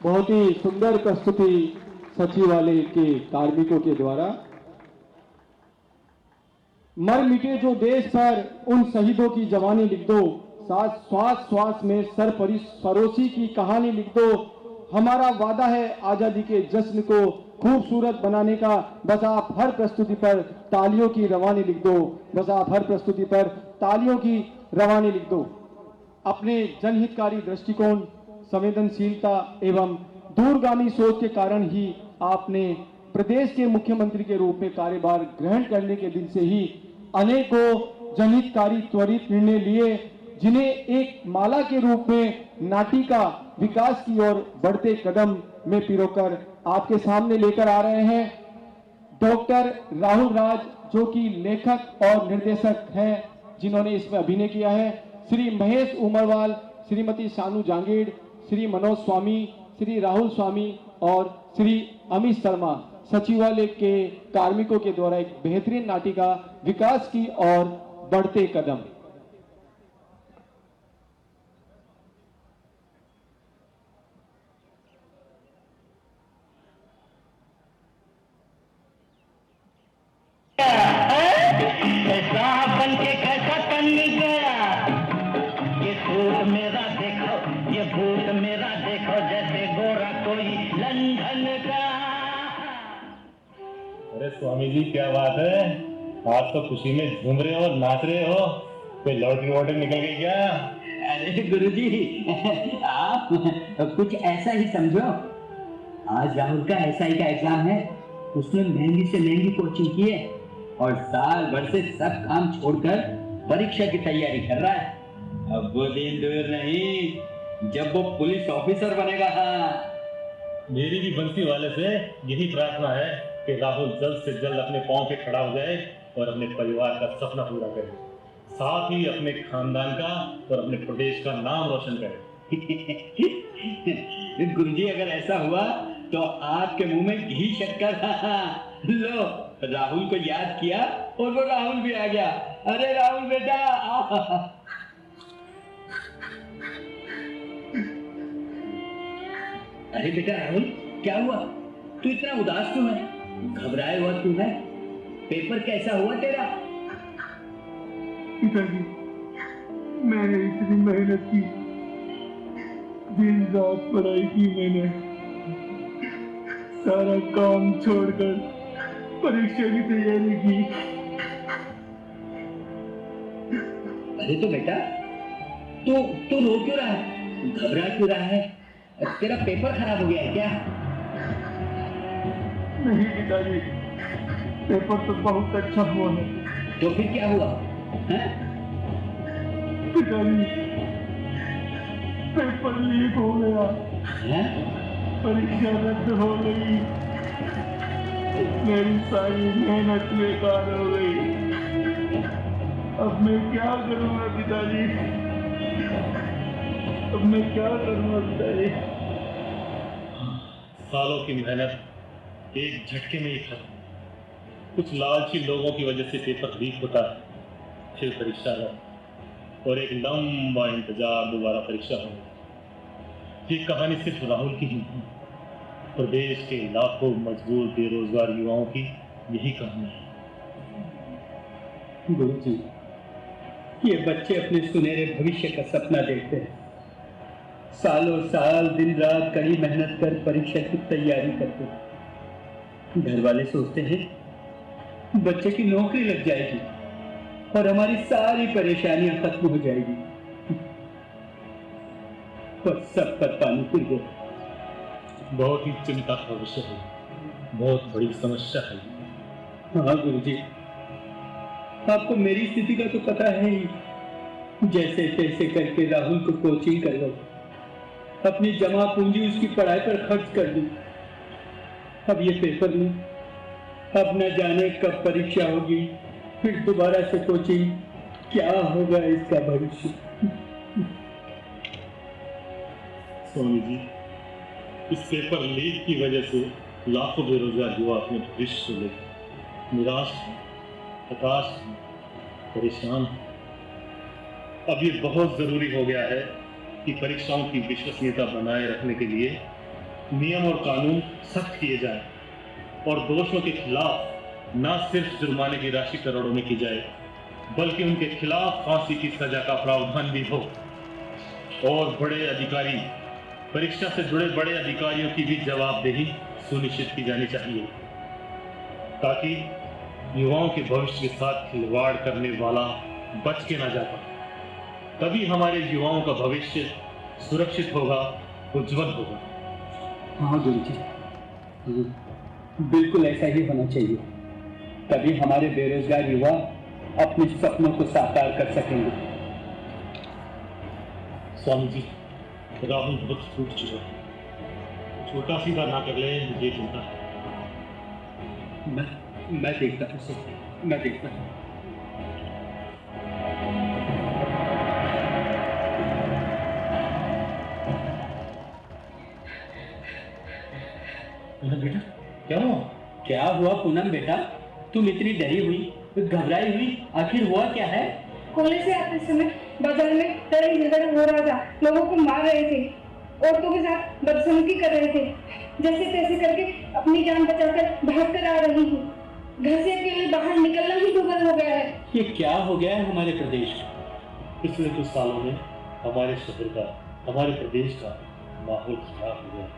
बहुत ही सुंदर प्रस्तुति सचिवालय के कार्मिकों के द्वारा। मर मिटे जो देश पर उन शहीदों की जवानी लिख दो, श्वास श्वास में सरपरोसी की कहानी लिख दो। हमारा वादा है आजादी के जश्न को खूबसूरत बनाने का, बस आप हर प्रस्तुति पर तालियों की रवानी लिख दो, बस आप हर प्रस्तुति पर तालियों की रवानी लिख दो। अपने जनहितकारी दृष्टिकोण, संवेदनशीलता एवं दूरगामी सोच के कारण ही आपने प्रदेश के मुख्यमंत्री के रूप में कार्यभार ग्रहण करने के दिन से ही अनेकों जनहितकारी त्वरित निर्णय लिए, जिन्हें एक माला के रूप में नाटी का विकास की ओर बढ़ते कदम में पिरोकर आपके सामने लेकर आ रहे हैं। डॉक्टर राहुल राज, जो कि लेखक और निर्देशक हैं, जिन्होंने इसमें अभिनय किया है, श्री महेश उमरवाल, श्रीमती सानू जांगीड़, श्री मनोज स्वामी, श्री राहुल स्वामी और श्री अमित शर्मा, सचिवालय के कार्मिकों के द्वारा एक बेहतरीन नाटिका विकास की ओर बढ़ते कदम। बन के कैसा तन गया, ये सूट मेरा देखो, ये बूट मेरा देखो, जैसे गोरा कोई लंदन का। अरे स्वामी जी क्या बात है, आप तो खुशी में झूम रहे हो, नाच रहे हो, कोई लॉटरी वॉटरी निकल गई क्या? अरे गुरुजी, आप कुछ ऐसा ही समझो। आज राहुल का SI का एग्जाम है, उसने महंगी से महंगी कोचिंग की है और साल भर से सब काम छोड़कर परीक्षा की तैयारी कर रहा है। अब वो दिन दूर नहीं जब वो पुलिस ऑफिसर बनेगा। मेरी भी बंसी वाले से यही प्रार्थना है कि राहुल जल्द से जल्द अपने पांव पे खड़ा हो जाए और अपने परिवार का सपना पूरा करे, साथ ही अपने खानदान का और अपने प्रदेश का नाम रोशन करे। गुरुजी, अगर ऐसा हुआ तो आपके मुंह में घी शक्कर। लो, राहुल को याद किया और वो राहुल भी आ गया। अरे राहुल बेटा, अरे बेटा राहुल, क्या हुआ? तू इतना उदास क्यों है? घबराए हुआ क्यों है? पेपर कैसा हुआ तेरा? पिताजी, मैंने इतनी मेहनत की, दिन रात पढ़ाई की, मैंने सारा काम छोड़कर परीक्षा की तैयारी की। अरे तो बेटा, तू रो क्यों रहा है? घबरा क्यों रहा है? तेरा पेपर खराब हो गया है क्या? नहीं पिताजी, पेपर तो बहुत अच्छा हुआ है। तो फिर क्या हुआ है? पिताजी, पेपर लीक हो गया है? परीक्षा रद्द हो गई, मेरी सारी मेहनत बेकार हो गई। अब मैं क्या करूँगा पिताजी? अब मैं क्या करूँगा पिताजी? सालों की मेहनत एक झटके में ही खत्म। कुछ लालची लोगों की वजह से पेपर लीक होता है, फिर परीक्षा रद्द और एक लंबा इंतजार, दोबारा परीक्षा हो। ये कहानी सिर्फ राहुल की ही नहीं, प्रदेश के लाखों मजबूर बेरोजगार युवाओं की यही कहानी है। गुरुजी, ये बच्चे अपने सुनहरे भविष्य का सपना देखते हैं, सालों साल दिन रात कड़ी मेहनत कर परीक्षा की तैयारी करते हैं, घर वाले सोचते हैं बच्चे की नौकरी लग जाएगी और हमारी सारी परेशानियां खत्म हो जाएगी, और सब पर पानी फिर गया। बहुत ही चिंता का विषय है, बहुत बड़ी समस्या है। हाँ गुरुजी, आपको मेरी स्थिति का तो पता है ही। जैसे तैसे करके राहुल को कोचिंग करवाई, अपनी जमा पूंजी उसकी पढ़ाई पर खर्च कर दी। अब ये पेपर में, अब न जाने कब परीक्षा होगी, फिर दोबारा से कोचिंग, क्या होगा इसका भविष्य। स्वामी जी, इस पेपर लीक की वजह से लाखों बेरोजगार युवा अपने भविष्य को लेकर निराश हैं, हताश हैं, परेशान हैं। अब ये बहुत जरूरी हो गया है कि परीक्षाओं की विश्वसनीयता बनाए रखने के लिए नियम और कानून सख्त किए जाएं और दोषियों के खिलाफ न सिर्फ जुर्माने की राशि करोड़ों में की जाए, बल्कि उनके खिलाफ फांसी की सजा का प्रावधान भी हो। और बड़े अधिकारी, परीक्षा से जुड़े बड़े अधिकारियों की भी जवाबदेही सुनिश्चित की जानी चाहिए, ताकि युवाओं के भविष्य के साथ खिलवाड़ करने वाला बच के ना जाता। तभी हमारे युवाओं का भविष्य सुरक्षित होगा, उज्जवल होगा। हाँ गुरुजी, बिल्कुल ऐसा ही होना चाहिए। तभी हमारे बेरोजगार युवा अपने सपनों को साकार कर सकेंगे। स्वामी जी, राहुल बहुत टूट चुका है, छोटा सीधा ना कर ले, मुझे चिंता है। मैं देखता हूँ सर, मैं देखता हूँ। बेटा, क्या हुआ? क्या हुआ पूनम बेटा? तुम इतनी डरी हुई, घबराई हुई, आखिर हुआ क्या है? कॉलेज से आते समय बाजार में लड़ाई झगड़ा हो रहा था, लोगों को मार रहे थे, औरतों के साथ बदसलूकी कर रहे थे। जैसे तैसे करके अपनी जान बचाकर भाग कर आ रही हूँ। घर से अकेले बाहर निकलना ही दुर्गम हो गया है। ये क्या हो गया है हमारे प्रदेश? पिछले कुछ सालों में हमारे शहर का, हमारे प्रदेश का माहौल खराब हो गया।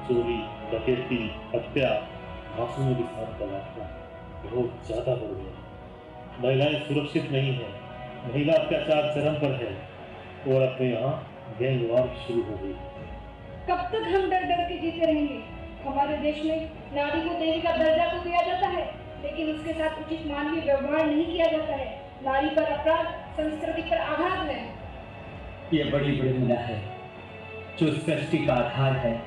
चोरी, डकैती, हत्या, मासूमों के साथ बलात्कार बहुत ज्यादा बढ़ गया। महिलाएं सुरक्षित नहीं है, महिला अत्याचार चरम पर है और अपने यहाँ गैंगवार शुरू हो गई। कब तक हम डर डर के जीते रहेंगे? हमारे देश में नारी को देवी का दर्जा तो दिया जाता है, लेकिन उसके साथ उचित मानवीय व्यवहार नहीं किया जाता है। नारी पर अपराध संस्कृति पर आघात है। ये बड़ी विडंबना है। जो सृष्टि का आधार है,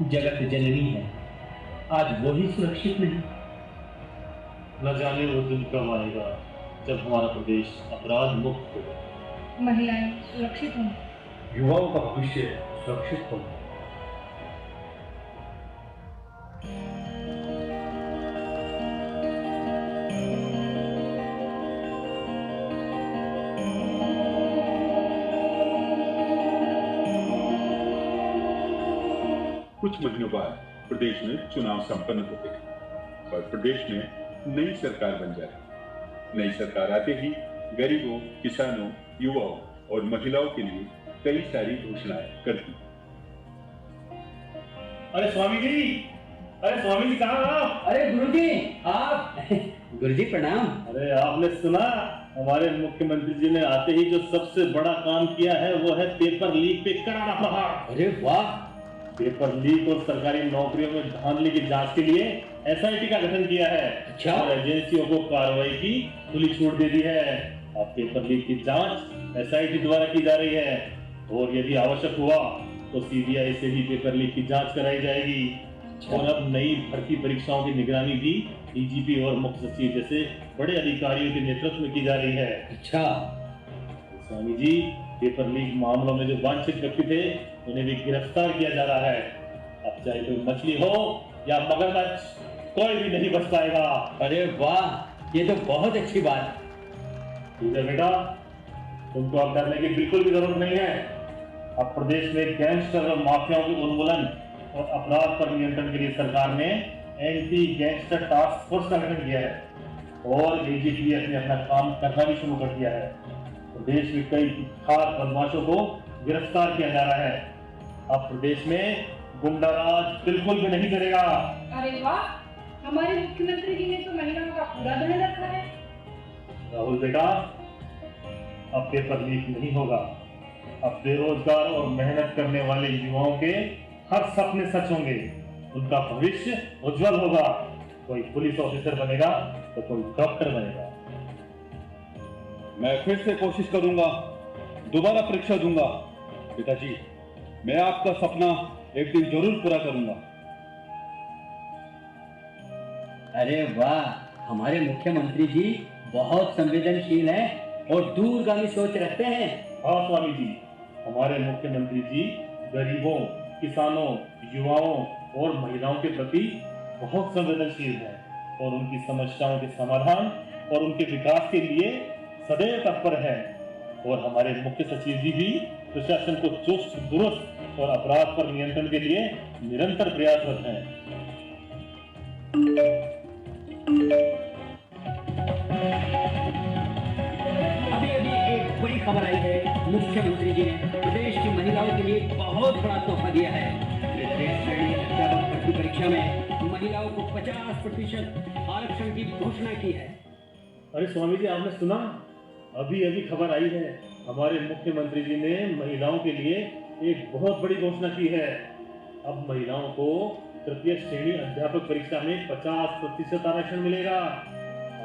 जगत जननी है, आज वो ही सुरक्षित नहीं। न जाने वो दिन कब आएगा जब हमारा प्रदेश अपराध मुक्त होगा, महिलाएं सुरक्षित हों, युवाओं का भविष्य सुरक्षित होगा। कुछ महीनों बाद प्रदेश में चुनाव संपन्न होते हैं और प्रदेश में नई सरकार बन जाती। नई सरकार आते ही गरीबों, किसानों, युवाओं और महिलाओं के लिए कई सारी घोषणाएं करती। अरे स्वामी जी, अरे स्वामी जी कहाँ आप? अरे गुरुजी, आप? गुरुजी प्रणाम। अरे आपने सुना, हमारे मुख्यमंत्री जी ने आते ही जो सबसे बड़ा काम किया है वो है पेपर लीक पे करारा प्रहार। अरे वाह! पेपर लीक और सरकारी नौकरियों में धांधली की जांच के लिए एसआईटी का गठन किया है। अच्छा। और एजेंसियों को कार्रवाई की खुली छूट दे दी है। अब पेपर लीक की जांच एसआईटी द्वारा की जा रही है और यदि आवश्यक हुआ तो सीबीआई से भी पेपर लीक की जांच कराई जाएगी। और अब नई भर्ती परीक्षाओं की निगरानी भी डीजीपी और मुख्य सचिव जैसे बड़े अधिकारियों के नेतृत्व में की जा रही है। अच्छा स्वामी जी, पेपर लीक मामलों में जो वांछित व्यक्ति थे उन्हें भी गिरफ्तार किया जा रहा है। अब चाहे कोई मछली हो या मगरमच्छ, कोई भी नहीं बच पाएगा। अरे वाह, ये तो बहुत अच्छी बात। ठीक है बेटा, तुमको अब डरने की बिल्कुल भी जरूरत नहीं है। अब प्रदेश में गैंगस्टर और माफियाओं के उन्मूलन और अपराध पर नियंत्रण के लिए सरकार ने एंटी गैंगस्टर टास्क फोर्स का गठन किया है और एजीपीएफ ने अपना काम करना भी शुरू कर दिया है। प्रदेश में कई कुख्यात बदमाशों को गिरफ्तार किया जा रहा है। अब प्रदेश में गुंडाराज बिल्कुल भी नहीं करेगा। अरे वाह, हमारे मुख्यमंत्री जी ने तो महिलाओं का पूरा ध्यान रखा है। राहुल बेटा, अब पेपर लीक नहीं होगा। अब बेरोजगार और मेहनत करने वाले युवाओं के हर सपने सच होंगे, उनका भविष्य उज्जवल होगा। कोई पुलिस ऑफिसर बनेगा तो कोई डॉक्टर बनेगा। मैं फिर से कोशिश करूंगा, दोबारा परीक्षा दूंगा। पिताजी, मैं आपका सपना एक दिन जरूर पूरा करूंगा। अरे वाह, हमारे मुख्यमंत्री जी बहुत संवेदनशील हैं और दूरगामी सोच रखते हैं। हाँ स्वामी जी, हमारे मुख्यमंत्री जी गरीबों, किसानों, युवाओं और महिलाओं के प्रति बहुत संवेदनशील हैं और उनकी समस्याओं के समाधान और उनके विकास के लिए सदैव तत्पर है। और हमारे मुख्य सचिव जी भी प्रशासन को चुस्त दुरुस्त और अपराध पर नियंत्रण के लिए निरंतर प्रयासरत हैं। अभी अभी एक बड़ी खबर आई है, मुख्यमंत्री जी ने प्रदेश की महिलाओं के लिए बहुत बड़ा तोहफा दिया है। प्रदेश श्रेणी अध्यापक भर्ती परीक्षा में महिलाओं को 50% आरक्षण की घोषणा की है। अरे स्वामी जी, आपने सुना? अभी अभी खबर आई है, हमारे मुख्यमंत्री जी ने महिलाओं के लिए एक बहुत बड़ी घोषणा की है। अब महिलाओं को तृतीय श्रेणी अध्यापक परीक्षा में 50% आरक्षण मिलेगा।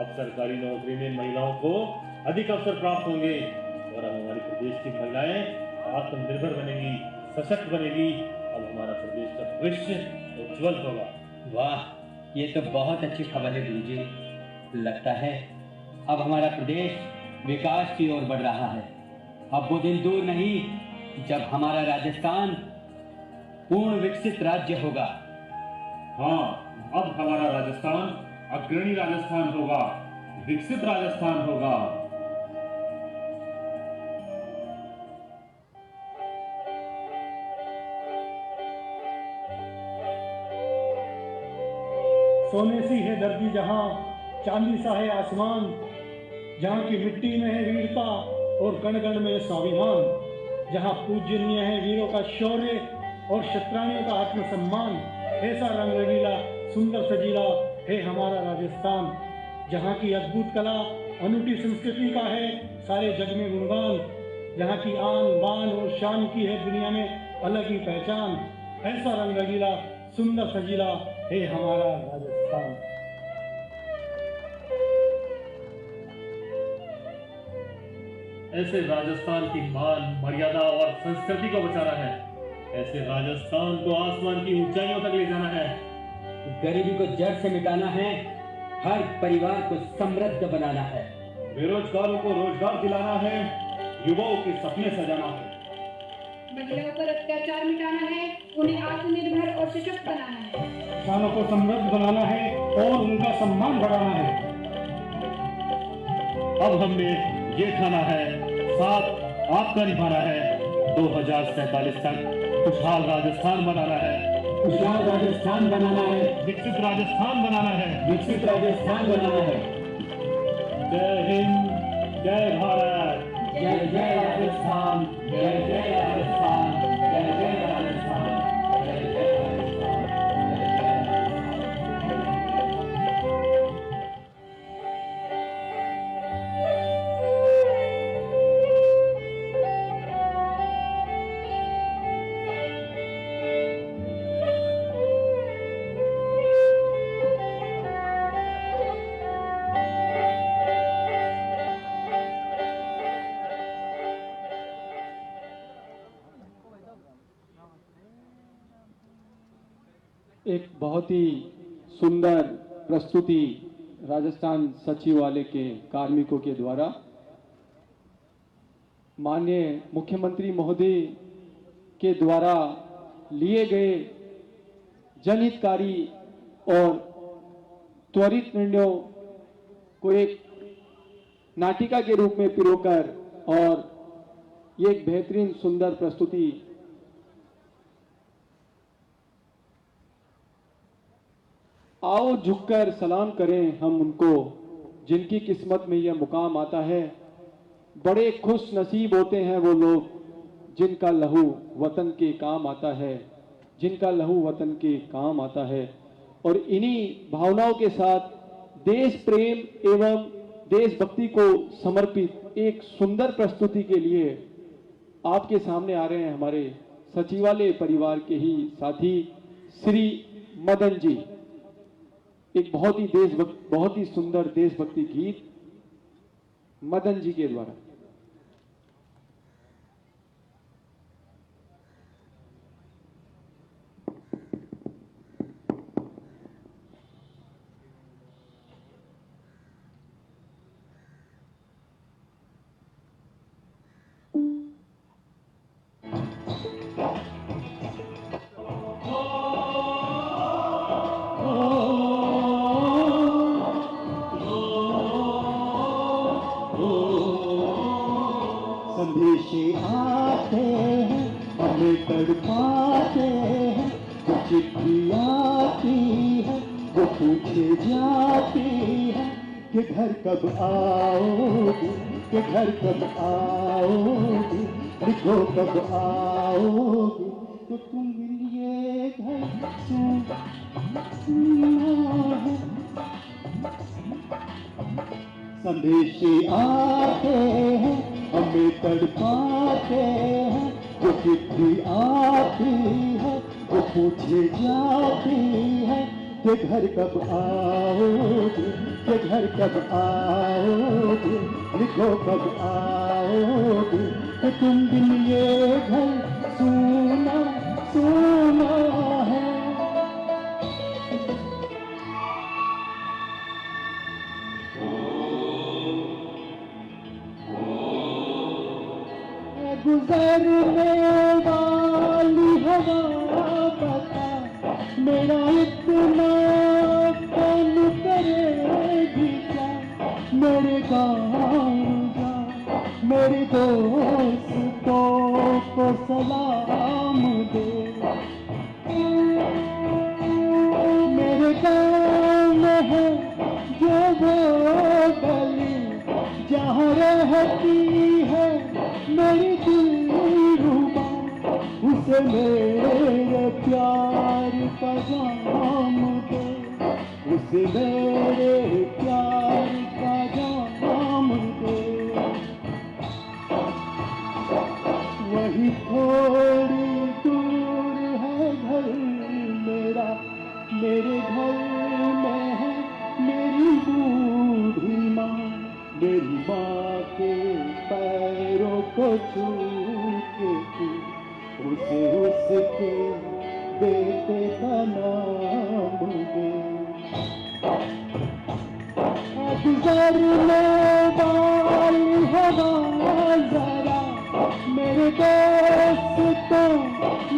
अब सरकारी नौकरी में महिलाओं को अधिक अवसर प्राप्त होंगे और अब हमारे प्रदेश की महिलाएं आत्मनिर्भर बनेगी, सशक्त बनेगी। अब हमारा प्रदेश का भविष्य उज्जवल होगा। वाह, ये तो बहुत अच्छी खबर है गुरुजी। लगता है अब हमारा प्रदेश विकास की ओर बढ़ रहा है। अब वो दिन दूर नहीं जब हमारा राजस्थान पूर्ण विकसित राज्य होगा। हाँ, अब हमारा राजस्थान अग्रणी राजस्थान होगा, विकसित राजस्थान होगा। सोने सी है धरती जहाँ, चांदी सा है आसमान, जहाँ की मिट्टी में है वीरता और कण कण में स्वाभिमान, जहाँ पूजनीय है वीरों का शौर्य और क्षत्राणियों का आत्मसम्मान। ऐसा रंग रंगीला सुंदर सजीला है हमारा राजस्थान, जहाँ की अद्भुत कला अनूठी संस्कृति का है सारे जग में गुणगान, जहाँ की आन बान और शान की है दुनिया में अलग ही पहचान। ऐसा रंग रंगीला सुंदर सजीला है हमारा राजस्थान। ऐसे राजस्थान की मान, मर्यादा और संस्कृति को बचाना है। ऐसे राजस्थान को आसमान की ऊंचाइयों तक ले जाना है। गरीबी को जड़ से मिटाना है, हर परिवार को समृद्ध बनाना है। बेरोजगारों को रोजगार दिलाना है, युवाओं के सपने सजाना है। महिलाओं पर अत्याचार मिटाना है, उन्हें आत्मनिर्भर और सशक्त बनाना है। किसानों को समृद्ध बनाना है और उनका सम्मान बढ़ाना है। अब हमने ये ठाना है, साथ आपका निभाना है। 2047 तक खुशहाल राजस्थान बनाना है, खुशहाल राजस्थान बनाना है, विकसित राजस्थान बनाना है, विकसित राजस्थान बनाना है। जय हिंद, जय भारत, जय जय राजस्थान, जय जय राजस्थान, जय जय राजस्थान, जय जय राजस्थान। एक बहुत ही सुंदर प्रस्तुति राजस्थान सचिवालय के कार्मिकों के द्वारा माननीय मुख्यमंत्री महोदय के द्वारा लिए गए जनहितकारी और त्वरित निर्णयों को एक नाटिका के रूप में पिरोकर और ये एक बेहतरीन सुंदर प्रस्तुति आओ झुककर सलाम करें हम उनको जिनकी किस्मत में यह मुकाम आता है। बड़े खुश नसीब होते हैं वो लोग जिनका लहू वतन के काम आता है, जिनका लहू वतन के काम आता है। और इन्हीं भावनाओं के साथ देश प्रेम एवं देशभक्ति को समर्पित एक सुंदर प्रस्तुति के लिए आपके सामने आ रहे हैं हमारे सचिवालय परिवार के ही साथी श्री मदन जी। एक बहुत ही सुंदर देशभक्ति गीत मदन जी के द्वारा। संदेशे आते हैं हमें तड़पाते हैं, जो चिट्ठी आती है वो पूछे जाती है कि घर कब आओगे, कि घर कब आओगे, लिखो कब आओगे, तो तुम लिए घर सुना है। संदेशे आते हैं हमें तड़पाते हैं, जो चिट्ठी आती है वो पूछे जाती है कि घर कब आओगे, कि घर कब आओगे, लिखो कब आओगे, कि तुम दिन ये घर सुना सुना है। गुजरने वाली हवा बता मेरा इतना कौन करेगी क्या, मेरे गाँव जा मेरे दोस्तों को सलाम दे, मेरे गाँव में है जो वो गली जहाँ रहती है मेरी दिलरुबा, उसे मेरे प्यार का जाम दे, उसे मेरे प्यार का जाम दे। वही थोड़ी दूर है घर मेरा, मेरे घर में है मेरी बूढ़ी माँ, मेरी माँ के पैरों को छू के उसे उसके बेटे का नाम दे। गुजरने वाली हवा जरा मेरे दोस्तों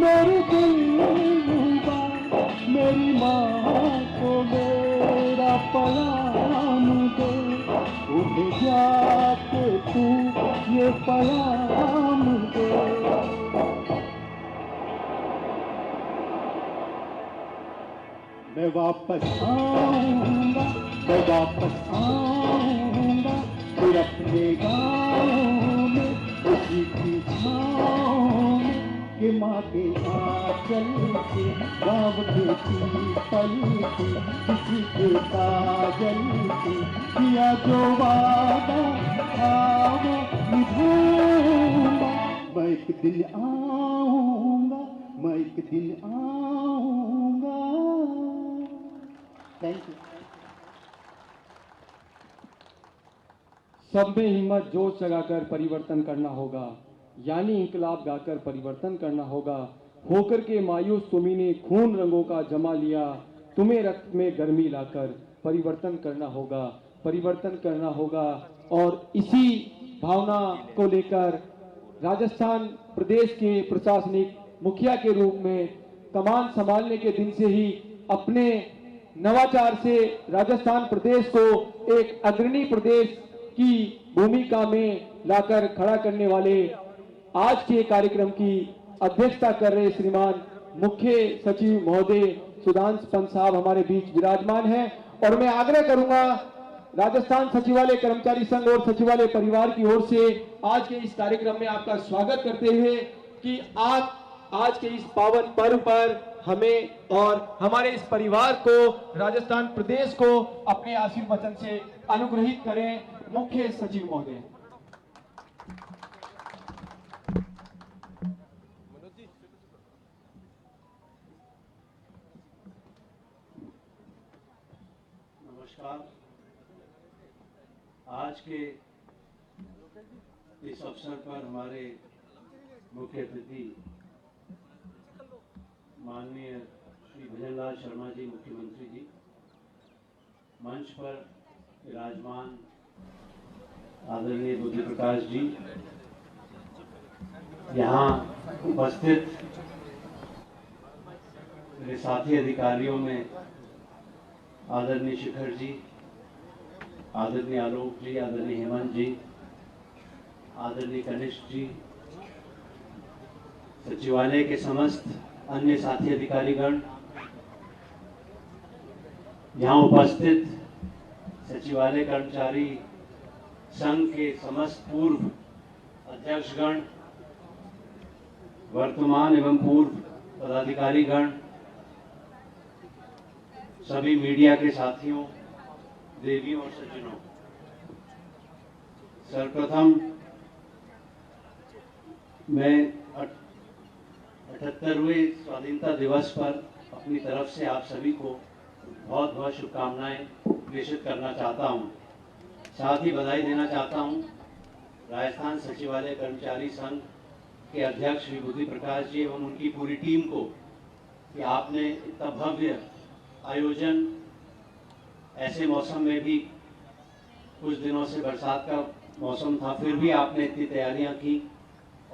मेरी दिलरुबा, मेरी माँ को मेरा पैगाम दे, उन्हें जाके तू ये पैगाम दे। मैं वापस आऊंगा, मैं वापस आऊंगा, फिर अपने गाँव में उसी की छाँव में, कि माँ के आंचल से गाँव के पीपल से किसी के काजल से किया जो वादा था वो निभाऊंगा। मैं एक दिन आऊंगा, मैं एक दिन आऊंगा। Thank you. सब में हिम्मत जोश जगाकर परिवर्तन करना होगा, यानी इंकलाब गाकर परिवर्तन करना होगा। होकर के मायूस तुम्ही ने खून रंगों का जमा लिया, तुम्हें रक्त में गर्मी लाकर परिवर्तन करना होगा, परिवर्तन करना होगा। और इसी भावना को लेकर राजस्थान प्रदेश के प्रशासनिक मुखिया के रूप में कमान संभालने के दिन से ही अपने नवाचार से राजस्थान प्रदेश को एक अग्रणी प्रदेश की भूमिका में लाकर खड़ा करने वाले आज के कार्यक्रम की अध्यक्षता कर रहे श्रीमान मुख्य सचिव महोदय सुधांशु पंत साहब हमारे बीच विराजमान हैं। और मैं आग्रह करूंगा राजस्थान सचिवालय कर्मचारी संघ और सचिवालय परिवार की ओर से आज के इस कार्यक्रम में आपका स्वागत करते हुए कि आप आज के इस पावन पर्व पर हमें और हमारे इस परिवार को, राजस्थान प्रदेश को अपने आशीर्वचन से अनुग्रहित करें। मुख्य सचिव महोदय। नमस्कार। आज के इस अवसर पर हमारे मुख्य अतिथि माननीय श्री भजनलाल शर्मा जी, मुख्यमंत्री जी, मंच पर विराजमान आदरणीय बुद्धि प्रकाश जी, यहाँ उपस्थित मेरे साथी अधिकारियों में आदरणीय शिखर जी, आदरणीय आलोक जी, आदरणीय हेमंत जी, आदरणीय कनिष्ठ जी, सचिवालय के समस्त अन्य साथी अधिकारीगण, यहाँ उपस्थित सचिवालय कर्मचारी संघ के समस्त पूर्व अध्यक्षगण, वर्तमान एवं पूर्व पदाधिकारीगण, सभी मीडिया के साथियों, देवियों और सज्जनों, सर्वप्रथम मैं 78वें स्वाधीनता दिवस पर अपनी तरफ से आप सभी को बहुत बहुत शुभकामनाएं प्रेषित करना चाहता हूं। साथ ही बधाई देना चाहता हूं राजस्थान सचिवालय कर्मचारी संघ के अध्यक्ष श्री बुद्धि प्रकाश जी एवं उनकी पूरी टीम को कि आपने इतना भव्य आयोजन, ऐसे मौसम में भी, कुछ दिनों से बरसात का मौसम था, फिर भी आपने इतनी तैयारियां की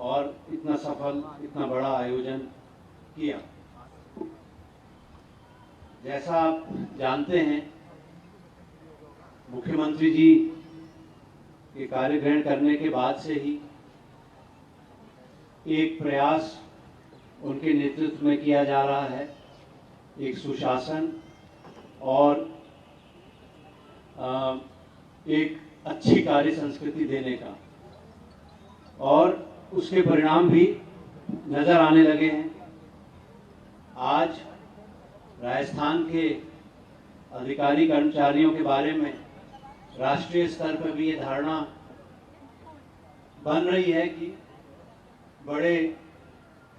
और इतना सफल, इतना बड़ा आयोजन किया। जैसा आप जानते हैं, मुख्यमंत्री जी के कार्य ग्रहण करने के बाद से ही एक प्रयास उनके नेतृत्व में किया जा रहा है, एक सुशासन और एक अच्छी कार्य संस्कृति देने का, और उसके परिणाम भी नजर आने लगे हैं। आज राजस्थान के अधिकारी कर्मचारियों के बारे में राष्ट्रीय स्तर पर भी ये धारणा बन रही है कि बड़े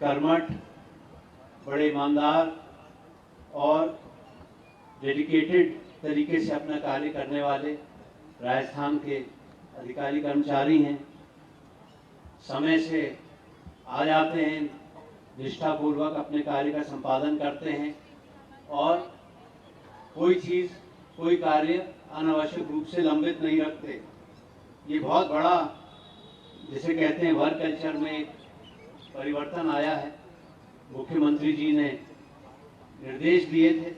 कर्मठ, बड़े ईमानदार और डेडिकेटेड तरीके से अपना कार्य करने वाले राजस्थान के अधिकारी कर्मचारी हैं। समय से आ जाते हैं, निष्ठापूर्वक अपने कार्य का संपादन करते हैं और कोई चीज़, कोई कार्य अनावश्यक रूप से लंबित नहीं रखते। ये बहुत बड़ा, जिसे कहते हैं, वर्क कल्चर में एक परिवर्तन आया है। मुख्यमंत्री जी ने निर्देश दिए थे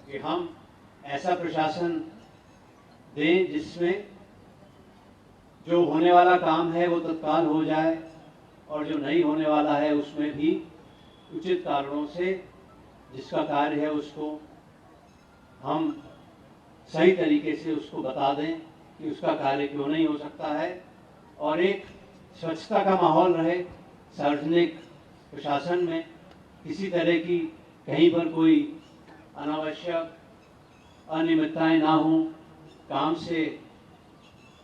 कि हम ऐसा प्रशासन दें जिसमें जो होने वाला काम है वो तत्काल हो जाए और जो नहीं होने वाला है उसमें भी उचित कारणों से जिसका कार्य है उसको हम सही तरीके से उसको बता दें कि उसका कार्य क्यों नहीं हो सकता है, और एक स्वच्छता का माहौल रहे सार्वजनिक प्रशासन में। किसी तरह की कहीं पर कोई अनावश्यक अनियमितताएं ना हो,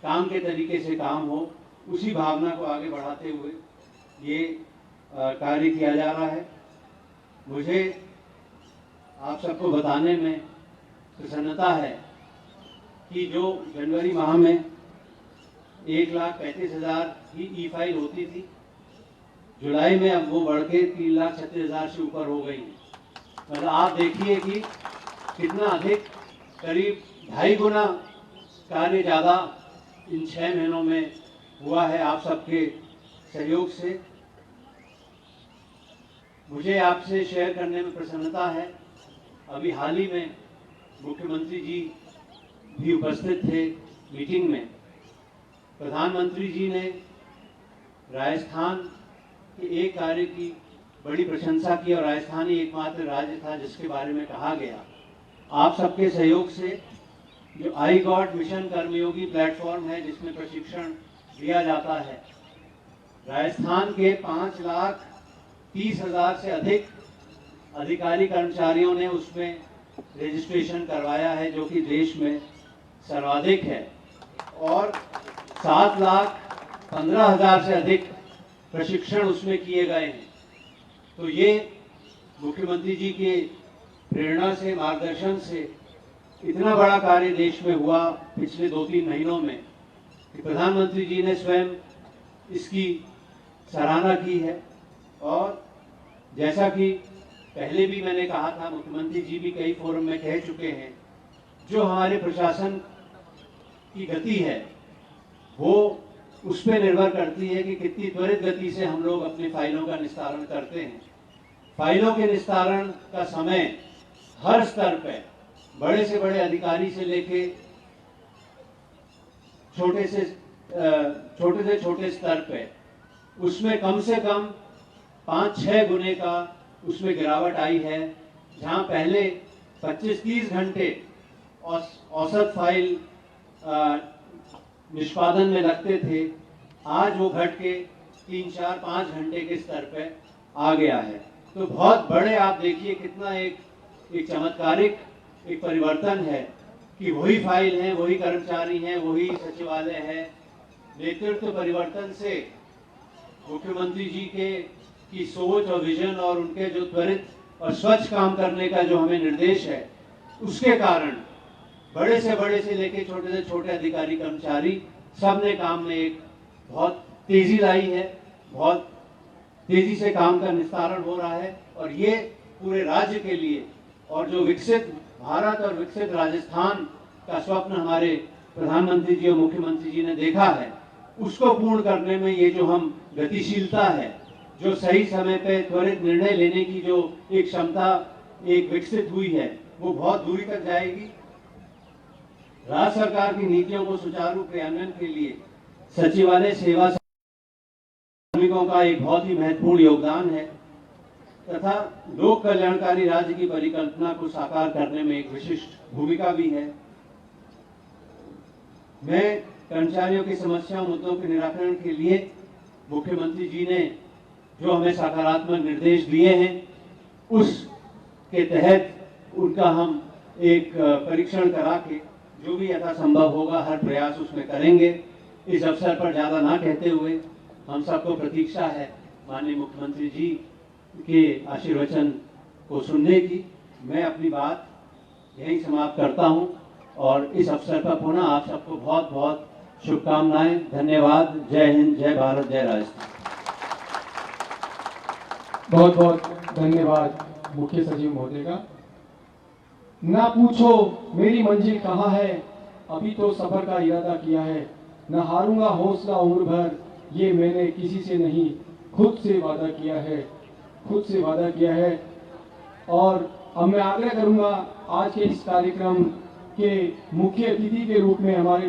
काम के तरीके से काम हो, उसी भावना को आगे बढ़ाते हुए ये कार्य किया जा रहा है। मुझे आप सबको बताने में प्रसन्नता है कि जो जनवरी माह में 1,35,000 ही ई फाइल होती थी, जुलाई में अब वो बढ़ के 3,36,000 से ऊपर हो गई। मतलब आप देखिए कि कितना अधिक, करीब 2.5 गुना कार्य ज़्यादा इन 6 महीनों में हुआ है आप सबके सहयोग से। मुझे आपसे शेयर करने में प्रसन्नता है, अभी हाल ही में मुख्यमंत्री जी भी उपस्थित थे मीटिंग में। प्रधानमंत्री जी ने राजस्थान के एक कार्य की बड़ी प्रशंसा की और राजस्थान ही एकमात्र राज्य था जिसके बारे में कहा गया। आप सबके सहयोग से जो आई गॉड मिशन कर्मयोगी प्लेटफॉर्म है जिसमें प्रशिक्षण दिया जाता है, राजस्थान के 5,30,000 से अधिक अधिकारी कर्मचारियों ने उसमें रजिस्ट्रेशन करवाया है, जो कि देश में सर्वाधिक है, और 7,15,000 से अधिक प्रशिक्षण उसमें किए गए हैं। तो ये मुख्यमंत्री जी के प्रेरणा से, मार्गदर्शन से इतना बड़ा कार्य देश में हुआ पिछले 2-3 महीनों में कि प्रधानमंत्री जी ने स्वयं इसकी सराहना की है। और जैसा कि पहले भी मैंने कहा था, मुख्यमंत्री जी भी कई फोरम में कह चुके हैं, जो हमारे प्रशासन की गति है वो उस पर निर्भर करती है कि कितनी त्वरित गति से हम लोग अपनी फाइलों का निस्तारण करते हैं। फाइलों के निस्तारण का समय हर स्तर पे, बड़े से बड़े अधिकारी से लेके छोटे से छोटे स्तर पे, उसमें कम से कम 5-6 गुने का उसमें गिरावट आई है। जहां पहले 25-30 घंटे औसत फाइल निष्पादन में लगते थे, आज वो घट के 3-4-5 घंटे के स्तर पे आ गया है। तो बहुत बड़े, आप देखिए कितना एक चमत्कारिक एक परिवर्तन है कि वही फाइल है, वही कर्मचारी हैं, वही सचिवालय है। नेतृत्व परिवर्तन से मुख्यमंत्री जी की सोच और विजन और उनके जो त्वरित और स्वच्छ काम करने का जो हमें निर्देश है, उसके कारण बड़े से लेके छोटे से छोटे अधिकारी कर्मचारी सब ने काम में एक बहुत तेजी लाई है, बहुत तेजी से काम का निस्तारण हो रहा है। और ये पूरे राज्य के लिए, और जो विकसित भारत और विकसित राजस्थान का स्वप्न हमारे प्रधानमंत्री जी और मुख्यमंत्री जी ने देखा है, उसको पूर्ण करने में ये जो हम गतिशीलता है, जो सही समय पे त्वरित निर्णय लेने की जो एक क्षमता एक विकसित हुई है, वो बहुत दूरी तक जाएगी। राज्य सरकार की नीतियों को सुचारू क्रियान्वयन के लिए सचिवालय सेवा श्रमिकों का एक बहुत ही महत्वपूर्ण योगदान है तथा लोक कल्याणकारी राज्य की परिकल्पना को साकार करने में एक विशिष्ट भूमिका भी है। मैं कर्मचारियों की समस्याओं मुद्दों के निराकरण के लिए मुख्यमंत्री जी ने जो हमें सकारात्मक निर्देश दिए हैं, उसके तहत उनका हम एक परीक्षण करा के जो भी यथासंभव होगा हर प्रयास उसमें करेंगे। इस अवसर पर ज़्यादा ना कहते हुए हम सबको प्रतीक्षा है माननीय मुख्यमंत्री जी के आशीर्वचन को सुनने की। मैं अपनी बात यहीं समाप्त करता हूं और इस अवसर पर पुनः आप सबको बहुत बहुत शुभकामनाएं। धन्यवाद। जय हिंद, जय भारत, जय राजस्थान। बहुत बहुत धन्यवाद मुख्य सचिव महोदय का। ना पूछो मेरी मंजिल कहाँ है, अभी तो सफर का इरादा किया है। न हारूंगा हौसला उम्र भर, ये मैंने किसी से नहीं खुद से वादा किया है, खुद से वादा किया है। और अब मैं आग्रह करूंगा आज के इस कार्यक्रम के मुख्य अतिथि के रूप में हमारे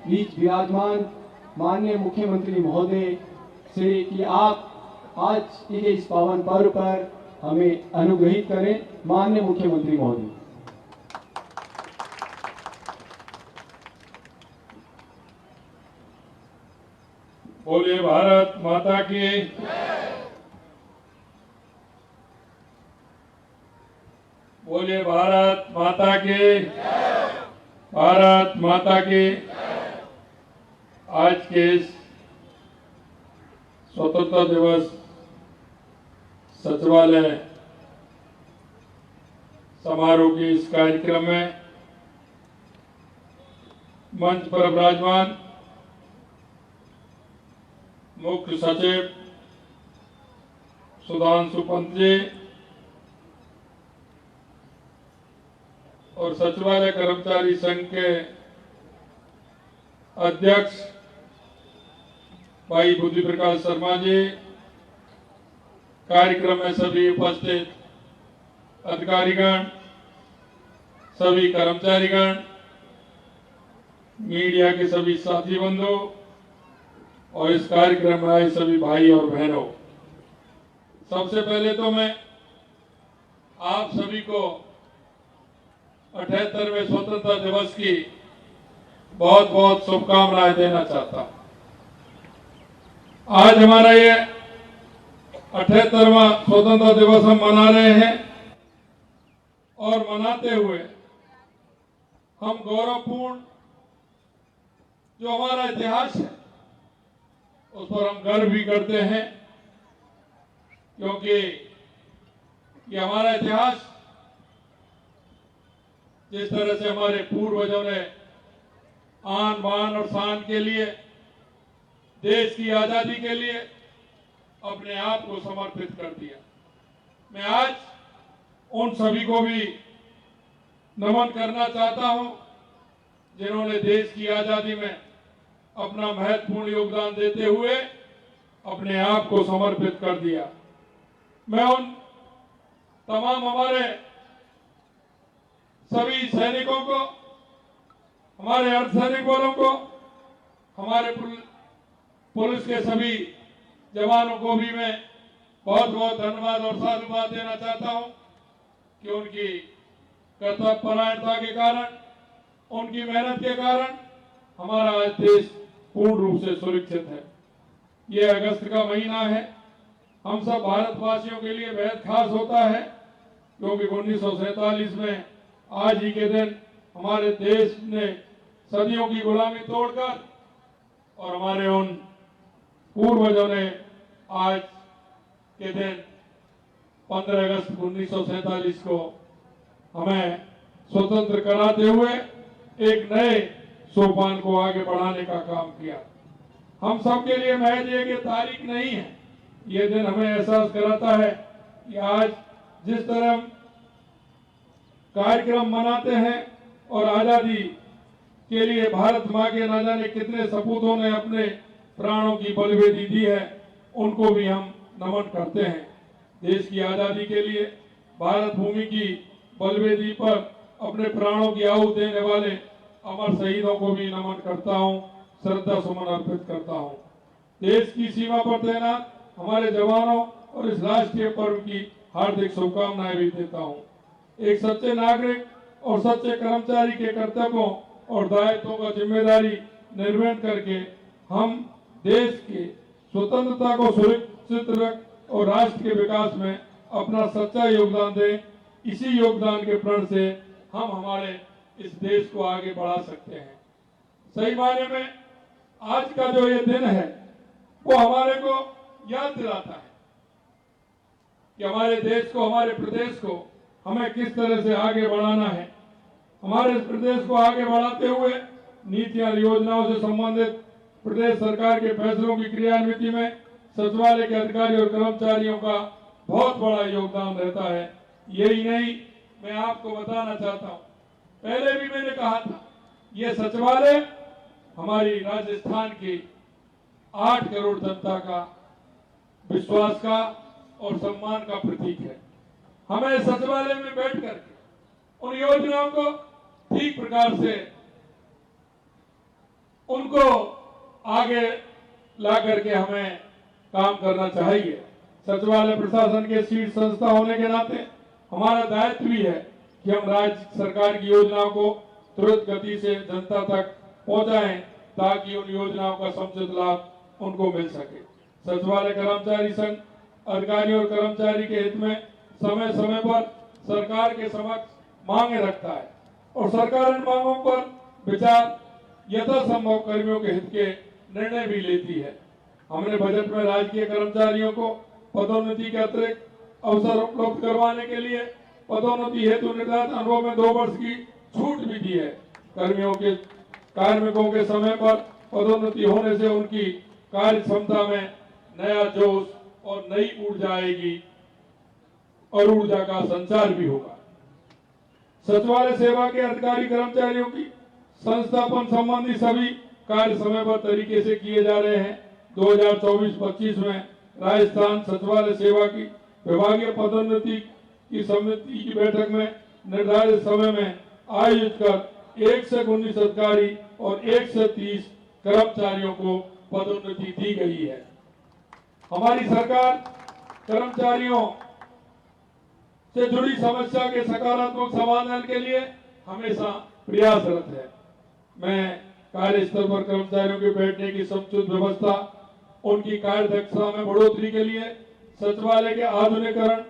बीच विराजमान माननीय मुख्यमंत्री महोदय से कि आप आज के इस पावन पर्व पर हमें अनुग्रहित करें। माननीय मुख्यमंत्री महोदय। बोलिए भारत माता की। बोलिए भारत माता की। भारत माता की। आज के इस स्वतंत्रता दिवस सचिवालय समारोह के इस कार्यक्रम में मंच पर विराजमान मुख्य सचिव सुधांशु पंत जी और सचिवालय कर्मचारी संघ के अध्यक्ष भाई बुद्धि प्रकाश शर्मा जी, कार्यक्रम में सभी उपस्थित अधिकारीगण, सभी कर्मचारीगण, मीडिया के सभी साथी बंधु और इस कार्यक्रम में आए सभी भाई और बहनों, सबसे पहले तो मैं आप सभी को 78वें स्वतंत्रता दिवस की बहुत बहुत शुभकामनाएं देना चाहता हूं। आज हमारा ये 78वां स्वतंत्रता दिवस हम मना रहे हैं। मनाते हुए हम गौरवपूर्ण जो हमारा इतिहास है उस पर हम गर्व भी करते हैं, क्योंकि ये हमारा इतिहास जिस तरह से हमारे पूर्वजों ने आन बान और शान के लिए, देश की आजादी के लिए अपने आप को समर्पित कर दिया। मैं आज उन सभी को भी नमन करना चाहता हूं जिन्होंने देश की आजादी में अपना महत्वपूर्ण योगदान देते हुए अपने आप को समर्पित कर दिया। मैं उन तमाम हमारे सभी सैनिकों को, हमारे अर्धसैनिक बलों को, हमारे पुलिस के सभी जवानों को भी मैं बहुत बहुत धन्यवाद और साधुवाद देना चाहता हूं कि उनकी कर्तव्यपरायणता के कारण, उनकी मेहनत के कारण हमारा आज देश पूर्ण रूप से सुरक्षित है। ये अगस्त का महीना है, हम सब भारतवासियों के लिए बेहद खास होता है, क्योंकि 1947 में आज ही के दिन हमारे देश ने सदियों की गुलामी तोड़कर और हमारे उन पूर्वजों ने आज के दिन 15 अगस्त 1947 को हमें स्वतंत्र कराते हुए एक नए सोपान को आगे बढ़ाने का काम किया। हम सब के लिए महज एक तारीख नहीं है, ये दिन हमें एहसास कराता है कि आज जिस तरह हम कार्यक्रम मनाते हैं और आजादी के लिए भारत माँ के न जाने कितने सपूतों ने अपने प्राणों की बलिवेदी दी है, उनको भी हम नमन करते हैं। देश की आजादी के लिए भारत भूमि की बलिवेदी पर अपने प्राणों की आहुति देने वाले अमर शहीदों को भी नमन करता हूं, श्रद्धा सुमन अर्पित करता हूं। देश की सीमा पर तैनात हमारे जवानों और इस राष्ट्रीय पर्व की हार्दिक शुभकामनाएं भी देता हूं। एक सच्चे नागरिक और सच्चे कर्मचारी के कर्तव्यों और दायित्वों का जिम्मेदारी निर्वहन करके हम देश के स्वतंत्रता को सुरक्षित रख और राष्ट्र के विकास में अपना सच्चा योगदान दें। इसी योगदान के प्रण से हम हमारे इस देश को आगे बढ़ा सकते हैं। सही मायने में आज का जो ये दिन है वो हमारे को याद दिलाता है कि हमारे देश को, हमारे प्रदेश को हमें किस तरह से आगे बढ़ाना है। हमारे इस प्रदेश को आगे बढ़ाते हुए नीतियां योजनाओं से संबंधित प्रदेश सरकार के फैसलों की क्रियान्विति में सचिवालय के अधिकारी और कर्मचारियों का बहुत बड़ा योगदान रहता है। यही नहीं, मैं आपको बताना चाहता हूं, पहले भी मैंने कहा था, ये सचिवालय हमारी राजस्थान की 8 करोड़ जनता का विश्वास का और सम्मान का प्रतीक है। हमें सचिवालय में बैठकर उन योजनाओं को ठीक प्रकार से उनको आगे ला करके हमें काम करना चाहिए। सचिवालय प्रशासन के शीर्ष संस्था होने के नाते हमारा दायित्व भी है कि हम राज्य सरकार की योजनाओं को तुरंत गति से जनता तक पहुंचाएं ताकि उन योजनाओं का समुचित लाभ उनको मिल सके। सचिवालय कर्मचारी संघ अधिकारियों और कर्मचारी के हित में समय समय पर सरकार के समक्ष मांगे रखता है और सरकार इन मांगों पर विचार यथासंभव कर्मियों के हित के निर्णय भी लेती है। हमने बजट में राजकीय कर्मचारियों को पदोन्नति के अतिरिक्त अवसर उपलब्ध करवाने के लिए पदोन्नति हेतु निर्धारित अनुभव में 2 वर्ष की छूट भी दी है। कार्मिकों के समय पर पदोन्नति होने से उनकी कार्य क्षमता में नया जोश और नई ऊर्जा आएगी और ऊर्जा का संचार भी होगा। सचिवालय सेवा के अधिकारी कर्मचारियों की संस्थापन संबंधी सभी कार्य समय पर तरीके से किए जा रहे हैं। 2024-25 में राजस्थान सचिवालय सेवा की विभागीय पदोन्नति की समिति की बैठक में निर्धारित समय में आयोजित कर 1 से 19 अधिकारी और 1 से 30 कर्मचारियों को पदोन्नति दी गई है। हमारी सरकार कर्मचारियों से जुड़ी समस्या के सकारात्मक समाधान के लिए हमेशा प्रयासरत है। मैं कार्यस्थल पर कर्मचारियों के बैठने की समुचित व्यवस्था, उनकी कार्यदक्षता में बढ़ोतरी के लिए सचिवालय के आधुनिकीकरण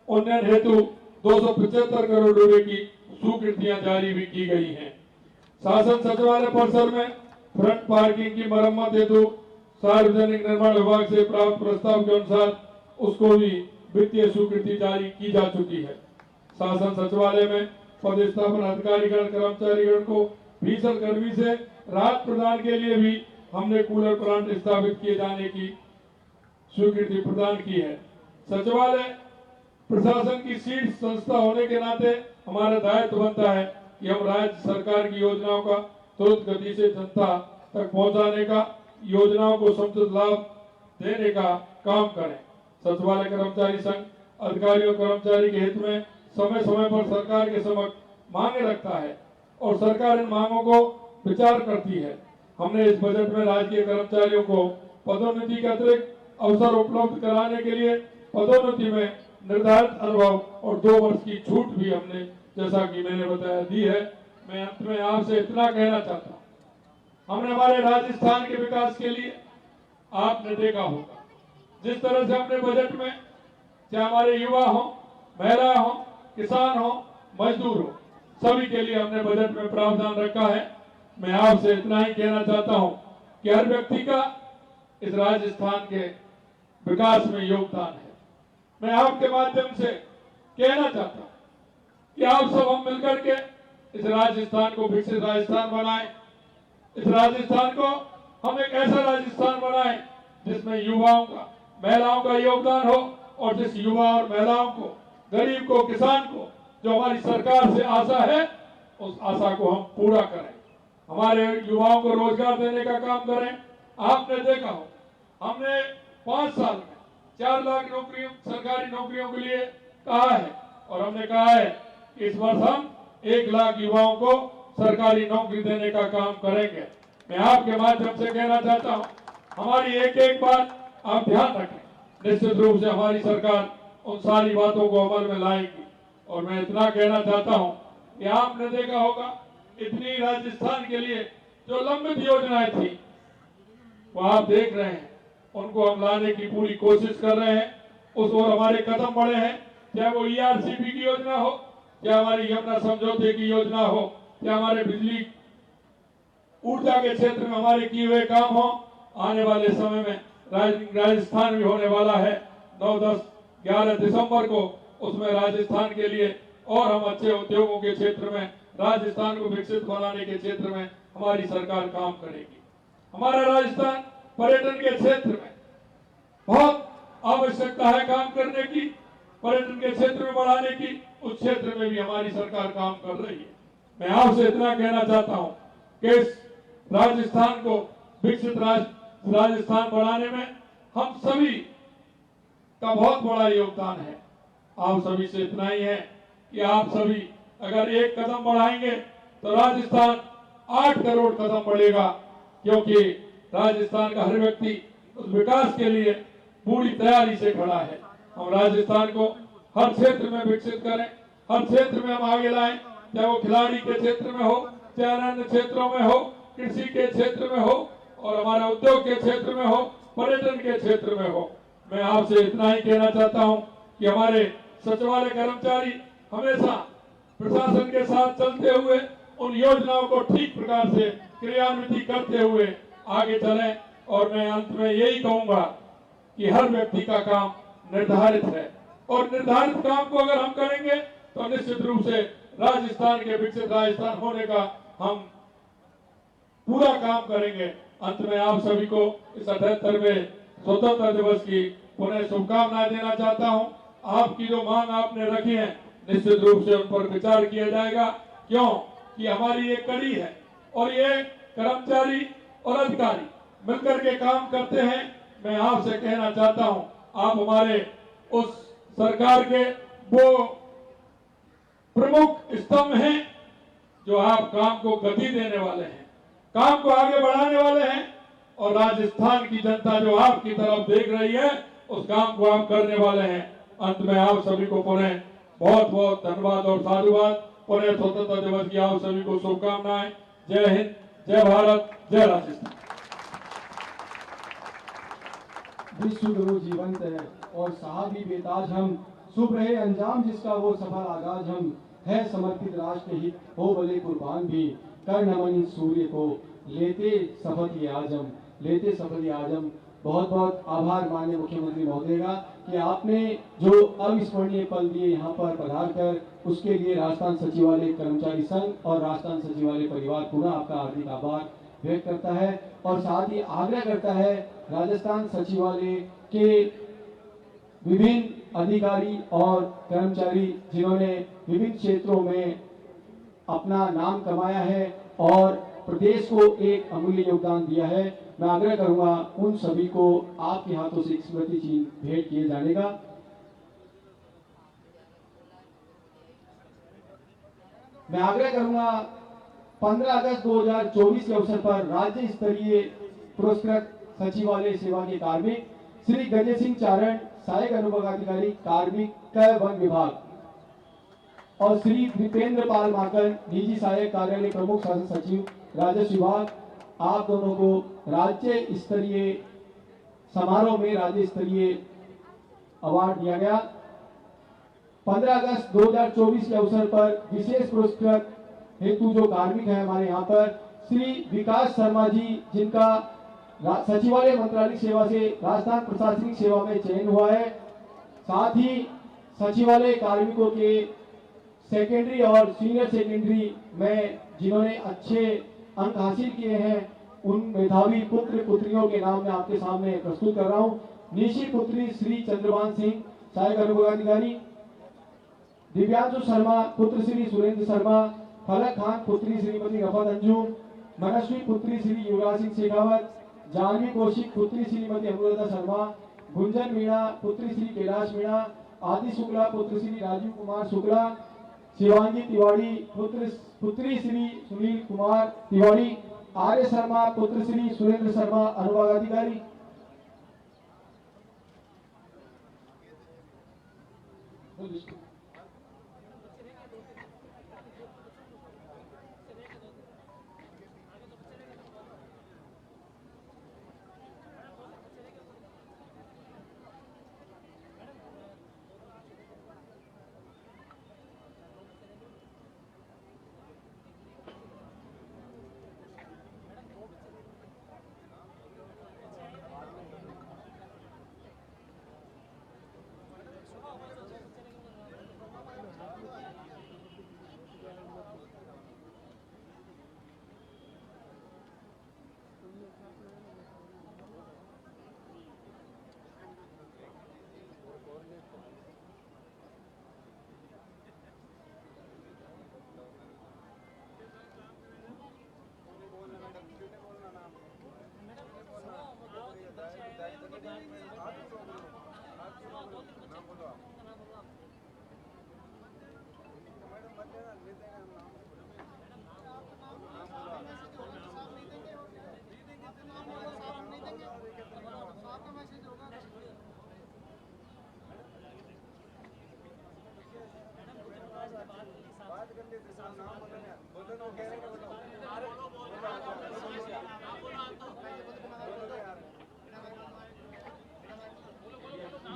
उन्नयन हेतु 275 करोड़ रुपए की स्वीकृतियां जारी भी की गई हैं। शासन सचिवालय परिसर में फ्रंट पार्किंग की मरम्मत हेतु सार्वजनिक निर्माण विभाग से प्राप्त प्रस्ताव के अनुसार उसको भी वित्तीय स्वीकृति जारी की जा चुकी है। शासन सचिवालय में पदस्थापन अधिकारीगण कर्मचारीगण को भीषण गर्मी से राहत प्रदान के लिए भी हमने कूलर प्लांट स्थापित किए जाने की स्वीकृति प्रदान की है। सचिवालय प्रशासन की शीर्ष संस्था होने के नाते हमारा दायित्व बनता है कि हम राज्य सरकार की योजनाओं का तुरंत गति से जनता तक पहुंचाने का, योजनाओं को समुचित लाभ देने का काम करें। सचिवालय कर्मचारी संघ अधिकारियों कर्मचारी के हित में समय समय पर सरकार के समक्ष मांगे रखता है और सरकार इन मांगों को विचार करती है। हमने इस बजट में राजकीय कर्मचारियों को पदोन्नति के अतिरिक्त अवसर उपलब्ध कराने के लिए पदोन्नति में निर्धारित अनुभव और 2 वर्ष की छूट भी हमने, जैसा कि मैंने बताया, दी है। मैं अंत में आपसे इतना कहना चाहता हूँ, हमने हमारे राजस्थान के विकास के लिए, आपने देखा होगा जिस तरह से हमने बजट में, चाहे हमारे युवा हो, महिला हो, किसान हो, मजदूर हो, सभी के लिए हमने बजट में प्रावधान रखा है। मैं आपसे इतना ही कहना चाहता हूं कि हर व्यक्ति का इस राजस्थान के विकास में योगदान है। मैं आपके माध्यम से कहना चाहता हूं कि आप सब हम मिलकर के इस राजस्थान को विकसित राजस्थान बनाएं। इस राजस्थान को हम एक ऐसा राजस्थान बनाएं जिसमें युवाओं का, महिलाओं का योगदान हो और जिस युवा और महिलाओं को, गरीब को, किसान को जो हमारी सरकार से आशा है, उस आशा को हम पूरा करें। हमारे युवाओं को रोजगार देने का काम करें। आपने देखा हो, हमने 5 साल में 4 लाख नौकरियों, सरकारी नौकरियों के लिए कहा है और हमने कहा है कि इस वर्ष हम 1 लाख युवाओं को सरकारी नौकरी देने का काम करेंगे। मैं आपके माध्यम से कहना चाहता हूं, हमारी एक बात आप ध्यान रखें। निश्चित रूप से हमारी सरकार उन सारी बातों को अमल में लाएगी। और मैं इतना कहना चाहता हूं कि आपने देखा होगा, इतनी राजस्थान के लिए जो लंबित योजनाएं थी वो आप देख रहे हैं, उनको हम लाने की पूरी कोशिश कर रहे हैं। उस ओर हमारे कदम बढ़े हैं, चाहे वो ERCP की योजना हो, चाहे हमारी यमुना समझौते की योजना हो, चाहे हमारे बिजली ऊर्जा के क्षेत्र में हमारे किए हुए काम हो। आने वाले समय में राजस्थान भी होने वाला है 9, 10, 11 दिसंबर को। उसमें राजस्थान के लिए और हम अच्छे उद्योगों के क्षेत्र में, राजस्थान को विकसित बनाने के क्षेत्र में हमारी सरकार काम करेगी। हमारा राजस्थान पर्यटन के क्षेत्र में बहुत आवश्यकता है काम करने की, पर्यटन के क्षेत्र में बढ़ाने की। उस क्षेत्र में भी हमारी सरकार काम कर रही है। मैं आपसे इतना कहना चाहता हूं कि इस राजस्थान को विकसित राजस्थान बनाने में हम सभी का बहुत बड़ा योगदान है। आप सभी से इतना ही है कि आप सभी अगर एक कदम बढ़ाएंगे तो राजस्थान 8 करोड़ कदम बढ़ेगा, क्योंकि राजस्थान का हर व्यक्ति उस विकास के लिए पूरी तैयारी से खड़ा है। हम राजस्थान को हर क्षेत्र में विकसित करें, हर क्षेत्र में हम आगे लाएं, चाहे वो खिलाड़ी के क्षेत्र में हो, चाहे अन्य क्षेत्रों में हो, कृषि के क्षेत्र में हो और हमारे उद्योग के क्षेत्र में हो, पर्यटन के क्षेत्र में हो। मैं आपसे इतना ही कहना चाहता हूं कि हमारे सचिवालय कर्मचारी हमेशा प्रशासन के साथ चलते हुए उन योजनाओं को ठीक प्रकार से क्रियान्वित करते हुए आगे चलें। और मैं अंत में यही कहूंगा कि हर व्यक्ति का काम निर्धारित है और निर्धारित काम को अगर हम करेंगे तो निश्चित रूप से राजस्थान के विकसित राजस्थान होने का हम पूरा काम करेंगे। अंत में आप सभी को इस 78वें स्वतंत्रता दिवस की पुनः शुभकामनाएं देना चाहता हूं। आपकी जो मांग आपने रखी है, निश्चित रूप से उन पर विचार किया जाएगा, क्यों कि हमारी एक कड़ी है और ये कर्मचारी और अधिकारी मिलकर के काम करते हैं। मैं आपसे कहना चाहता हूं, आप हमारे उस सरकार के वो प्रमुख स्तंभ हैं जो आप काम को गति देने वाले हैं, काम को आगे बढ़ाने वाले हैं और राजस्थान की जनता जो आपकी तरफ देख रही है उस काम को आप करने वाले हैं। अंत में आप सभी को पुनः बहुत बहुत धन्यवाद और साधुवाद। पुनः स्वतंत्रता दिवस की आप सभी को शुभकामनाएं। जय हिंद, जय भारत, जय राजस्थान। विश्व गुरु जीवंत है और साहब ही बेताज हम, शुभ रहे अंजाम जिसका वो सफल आगाज हम। है समर्पित राष्ट्र हित हो भले कुर्बान भी, कर नमन इस सूर्य को लेते शपथ ये आजम, लेते शपथ ये आजम। बहुत बहुत आभार माननीय मुख्यमंत्री महोदय का कि आपने जो अविस्मरणीय पल दिए यहाँ पर पधार कर, उसके लिए राजस्थान सचिवालय कर्मचारी संघ और राजस्थान सचिवालय परिवार पुनः आपका हार्दिक आभार व्यक्त करता है और साथ ही आग्रह करता है राजस्थान सचिवालय के विभिन्न अधिकारी और कर्मचारी जिन्होंने विभिन्न क्षेत्रों में अपना नाम कमाया है और प्रदेश को एक अमूल्य योगदान दिया है, मैं आग्रह करूंगा उन सभी को आपके हाथों से स्मृति चिन्ह भेंट किए जाने का। मैं आग्रह करूंगा 15 अगस्त 2024 के अवसर पर राज्य स्तरीय पुरस्कृत सचिवालय सेवा के कार्मिक श्री गजय सिंह चारण, सहायक अनुभागाधिकारी कार्मिक कर वन विभाग, और श्री दीपेंद्र पाल माकन, निजी सहायक कार्यालय प्रमुख शासन सचिव राजस्व विभाग, आप दोनों को राज्य स्तरीय समारोह में राज्य स्तरीय अवार्ड दिया गया। 15 अगस्त 2024 के अवसर पर विशेष पुरस्कृत हेतु जो कार्मिक है हमारे यहाँ पर श्री विकास शर्मा जी, जिनका सचिवालय मंत्रालय सेवा से राजस्थान प्रशासनिक सेवा में चयन हुआ है। साथ ही सचिवालय कार्मिकों के सेकेंडरी और सीनियर सेकेंडरी में जिन्होंने अच्छे अंक हासिल किए हैं, उन मेधावी पुत्र पुत्रियों के नाम मैं आपके सामने प्रस्तुत कर रहा हूँ। निशी पुत्री श्री चंद्रभान सिंह, सहायक अनुभागाधिकारी, दिव्यांशु शर्मा पुत्र श्री सुरेंद्र शर्मा, फलक खान पुत्री श्रीमती रफत अंजुम, मनस्वी पुत्री श्री युवराज सिंह शेखावत, जानवी कौशिक पुत्री श्रीमती अनुराधा शर्मा, गुंजन मीणा पुत्री श्री कैलाश मीणा, आदि शुक्ला पुत्र श्री राजीव कुमार शुक्ला, शिवांगी तिवारी पुत्री श्री सुनील कुमार तिवारी, आर्य शर्मा पुत्र श्री सुरेंद्र शर्मा अनुभागाधिकारी,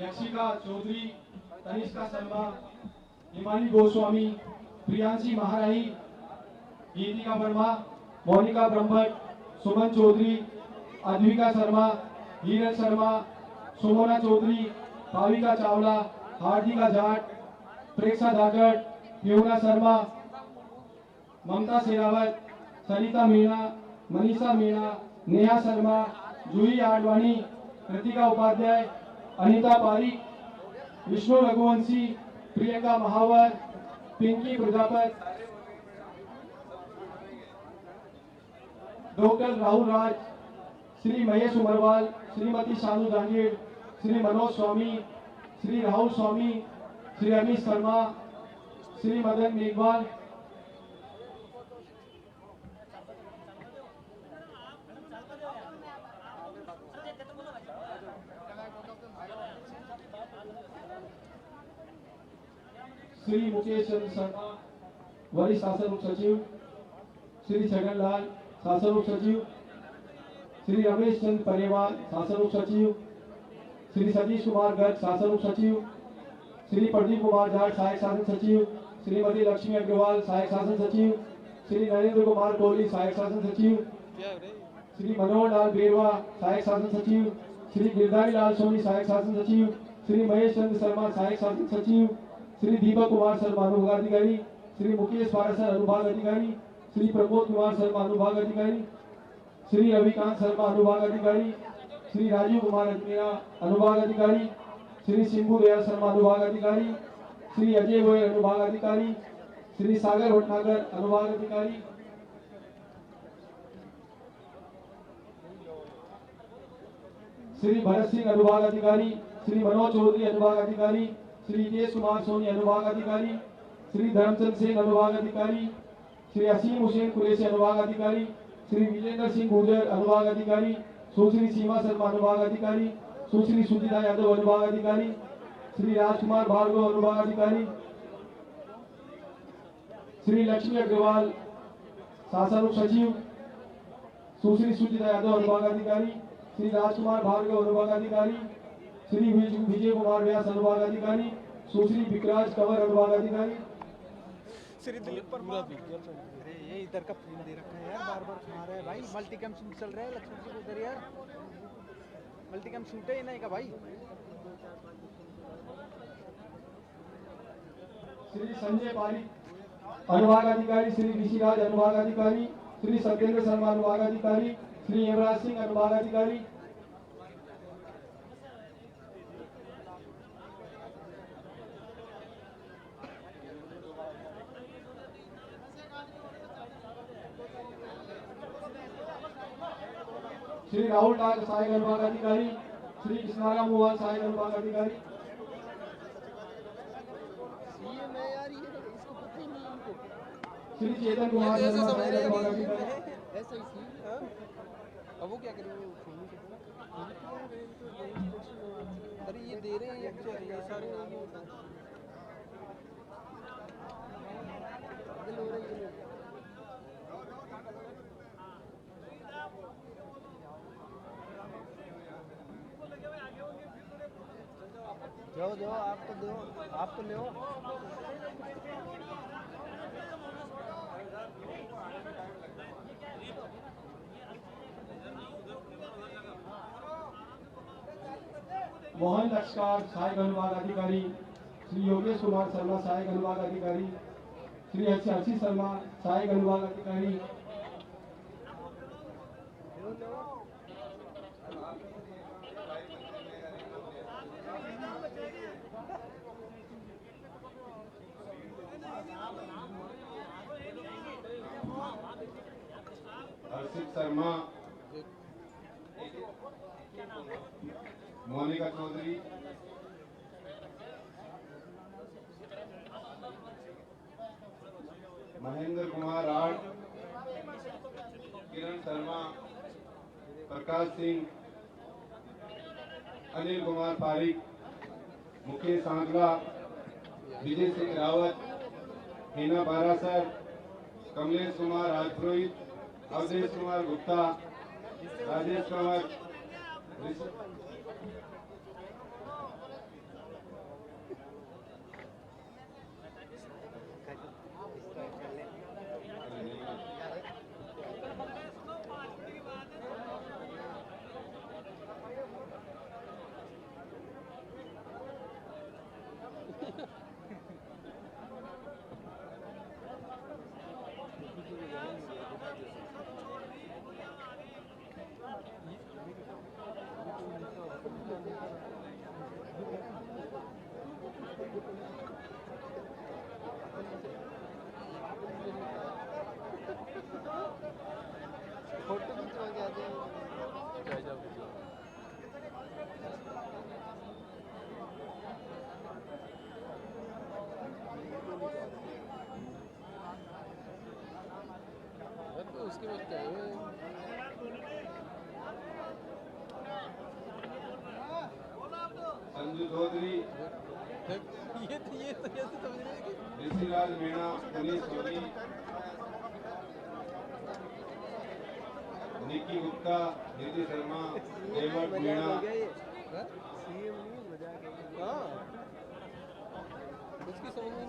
यक्षिका चौधरी, तनिष्का शर्मा, हिमानी गोस्वामी, प्रियांशी महाराही, गीतिका वर्मा, मोनिका ब्रह्मट, सुमन चौधरी, अद्विका शर्मा, हीरल शर्मा, सुमोना चौधरी, भाविका चावला, हार्दिका जाट, प्रेक्षा धाकड़, प्यूना शर्मा, ममता शेरावत, सरिता मीणा, मनीषा मीणा, नेहा शर्मा, जूही आडवाणी, कृतिका उपाध्याय, अनिता पारिक, विष्णु रघुवंशी, प्रियंका महावर, पिंकी प्रजापत, डॉक्टर राहुल राज, श्री महेश उमरवाल, श्रीमती शानू जांगीर, श्री मनोज स्वामी, श्री राहुल स्वामी, श्री अमित शर्मा, श्री मदन मेघवाल, श्री मुकेश चंद्र शर्मा, वरिष्ठ शासन उप सचिव, श्री छगन लाल, शासन उप सचिव, श्री रमेश चंद्र परेवाल, शासन उप सचिव, श्री सतीश कुमार गर्ग, शासन उप सचिव, श्री प्रदीप कुमार जाट, सहायक शासन सचिव, श्रीमती लक्ष्मी अग्रवाल सहायक शासन सचिव, श्री नरेंद्र कुमार कोहली सहायक शासन सचिव, श्री मनोहर लाल बेरवा सहायक शासन सचिव, श्री गिरधारी लाल सोनी सहायक शासन सचिव, श्री महेश चंद्र शर्मा सहायक शासन सचिव, श्री दीपक कुमार शर्मा अनुभाग अधिकारी, श्री मुकेश पारासर अनुभाग अधिकारी, श्री प्रमोद कुमार शर्मा अनुभाग अधिकारी, श्री रविकांत शर्मा अनुभाग अधिकारी, श्री राजीव कुमार मीणा अनुभाग अधिकारी, श्री सिंधु दयाल शर्मा अनुभाग अधिकारी, श्री अजय गोयल अनुभाग अधिकारी, श्री सागर भटनागर अनुभाग अधिकारी, श्री भरत सिंह अनुभाग अधिकारी, श्री मनोज चौधरी अनुभाग अधिकारी, श्री हितेश कुमार सोनी अनुभाग अधिकारी, श्री धर्मचंद सिंह अनुभाग अधिकारी, श्री असीम हुसैन कुरैशी अनुभाग अधिकारी, श्री विजेंद्र सिंह गुर्जर अनुभाग अधिकारी, सुश्री सीमा शर्मा अनुभाग अधिकारी, सुश्री सुचिता यादव अनुभाग अधिकारी, श्री राजकुमार भार्गव अनुभाग अधिकारी, श्री लक्ष्मी अग्रवाल शासन सचिव, सुश्री सुचिता यादव अनुभाग अधिकारी, श्री राजकुमार भार्गव अनुभाग अधिकारी, श्री विजय कुमार व्यास अनुभाग अधिकारी, सुश्री विकराज कंवर अनुभाग अधिकारी, श्री दिलीप परमार। अरे ये इधर का फ्रेम दे रखा है यार, बार बार खा रहा है भाई। मल्टी कैम शूट चल रहा है लक्ष्मी जी उधर यार, मल्टी कैम शूट है ही नहीं का भाई। श्री संजय पारिक अनुभाग अधिकारी, श्री ऋषिराज अनुभाग अधिकारी, श्री सत्येंद्र शर्मा अनुभाग अधिकारी, श्री युवराज सिंह अनुभाग अधिकारी, श्री राहुल डाक सहायक अनुभाग अधिकारी, श्री कृष्णाराम मोहन सहायक अनुभाग अधिकारी, श्री चेतन कुमार शर्मा सहायक अनुभाग अधिकारी। ऐसा ही सी अब वो क्या करेंगे? अरे ये दे रहे हैं ये सारे जाओ जाओ, आप तो दो, आप तो ले मोहन लक्ष्कार सहायक अनुभाग अधिकारी, श्री योगेश कुमार शर्मा सहायक अनुभाग अधिकारी, श्री हर्षी शर्मा सहायक अनुभाग अधिकारी, हर्षित शर्मा, मोनिका चौधरी, महेंद्र कुमार राठ, किरण शर्मा, प्रकाश सिंह, अनिल कुमार पारिक, मुकेश सांगला, विजय सिंह रावत, हीना पारासर, कमलेश कुमार राजपुरोहित, अवधेश कुमार गुप्ता, राजेश कंवर, फोटो खिंचवा के आते हैं। उसके बाद क्या है? संजू चौधरी, ये तो कैसे समझ रहे हैं कि ऋषिराज मीणा, पुनीत सोनी, निकी गुप्ता, निधि शर्मा, देवट मीणा, सीएम नहीं मजाक है। हाँ उसकी समझ में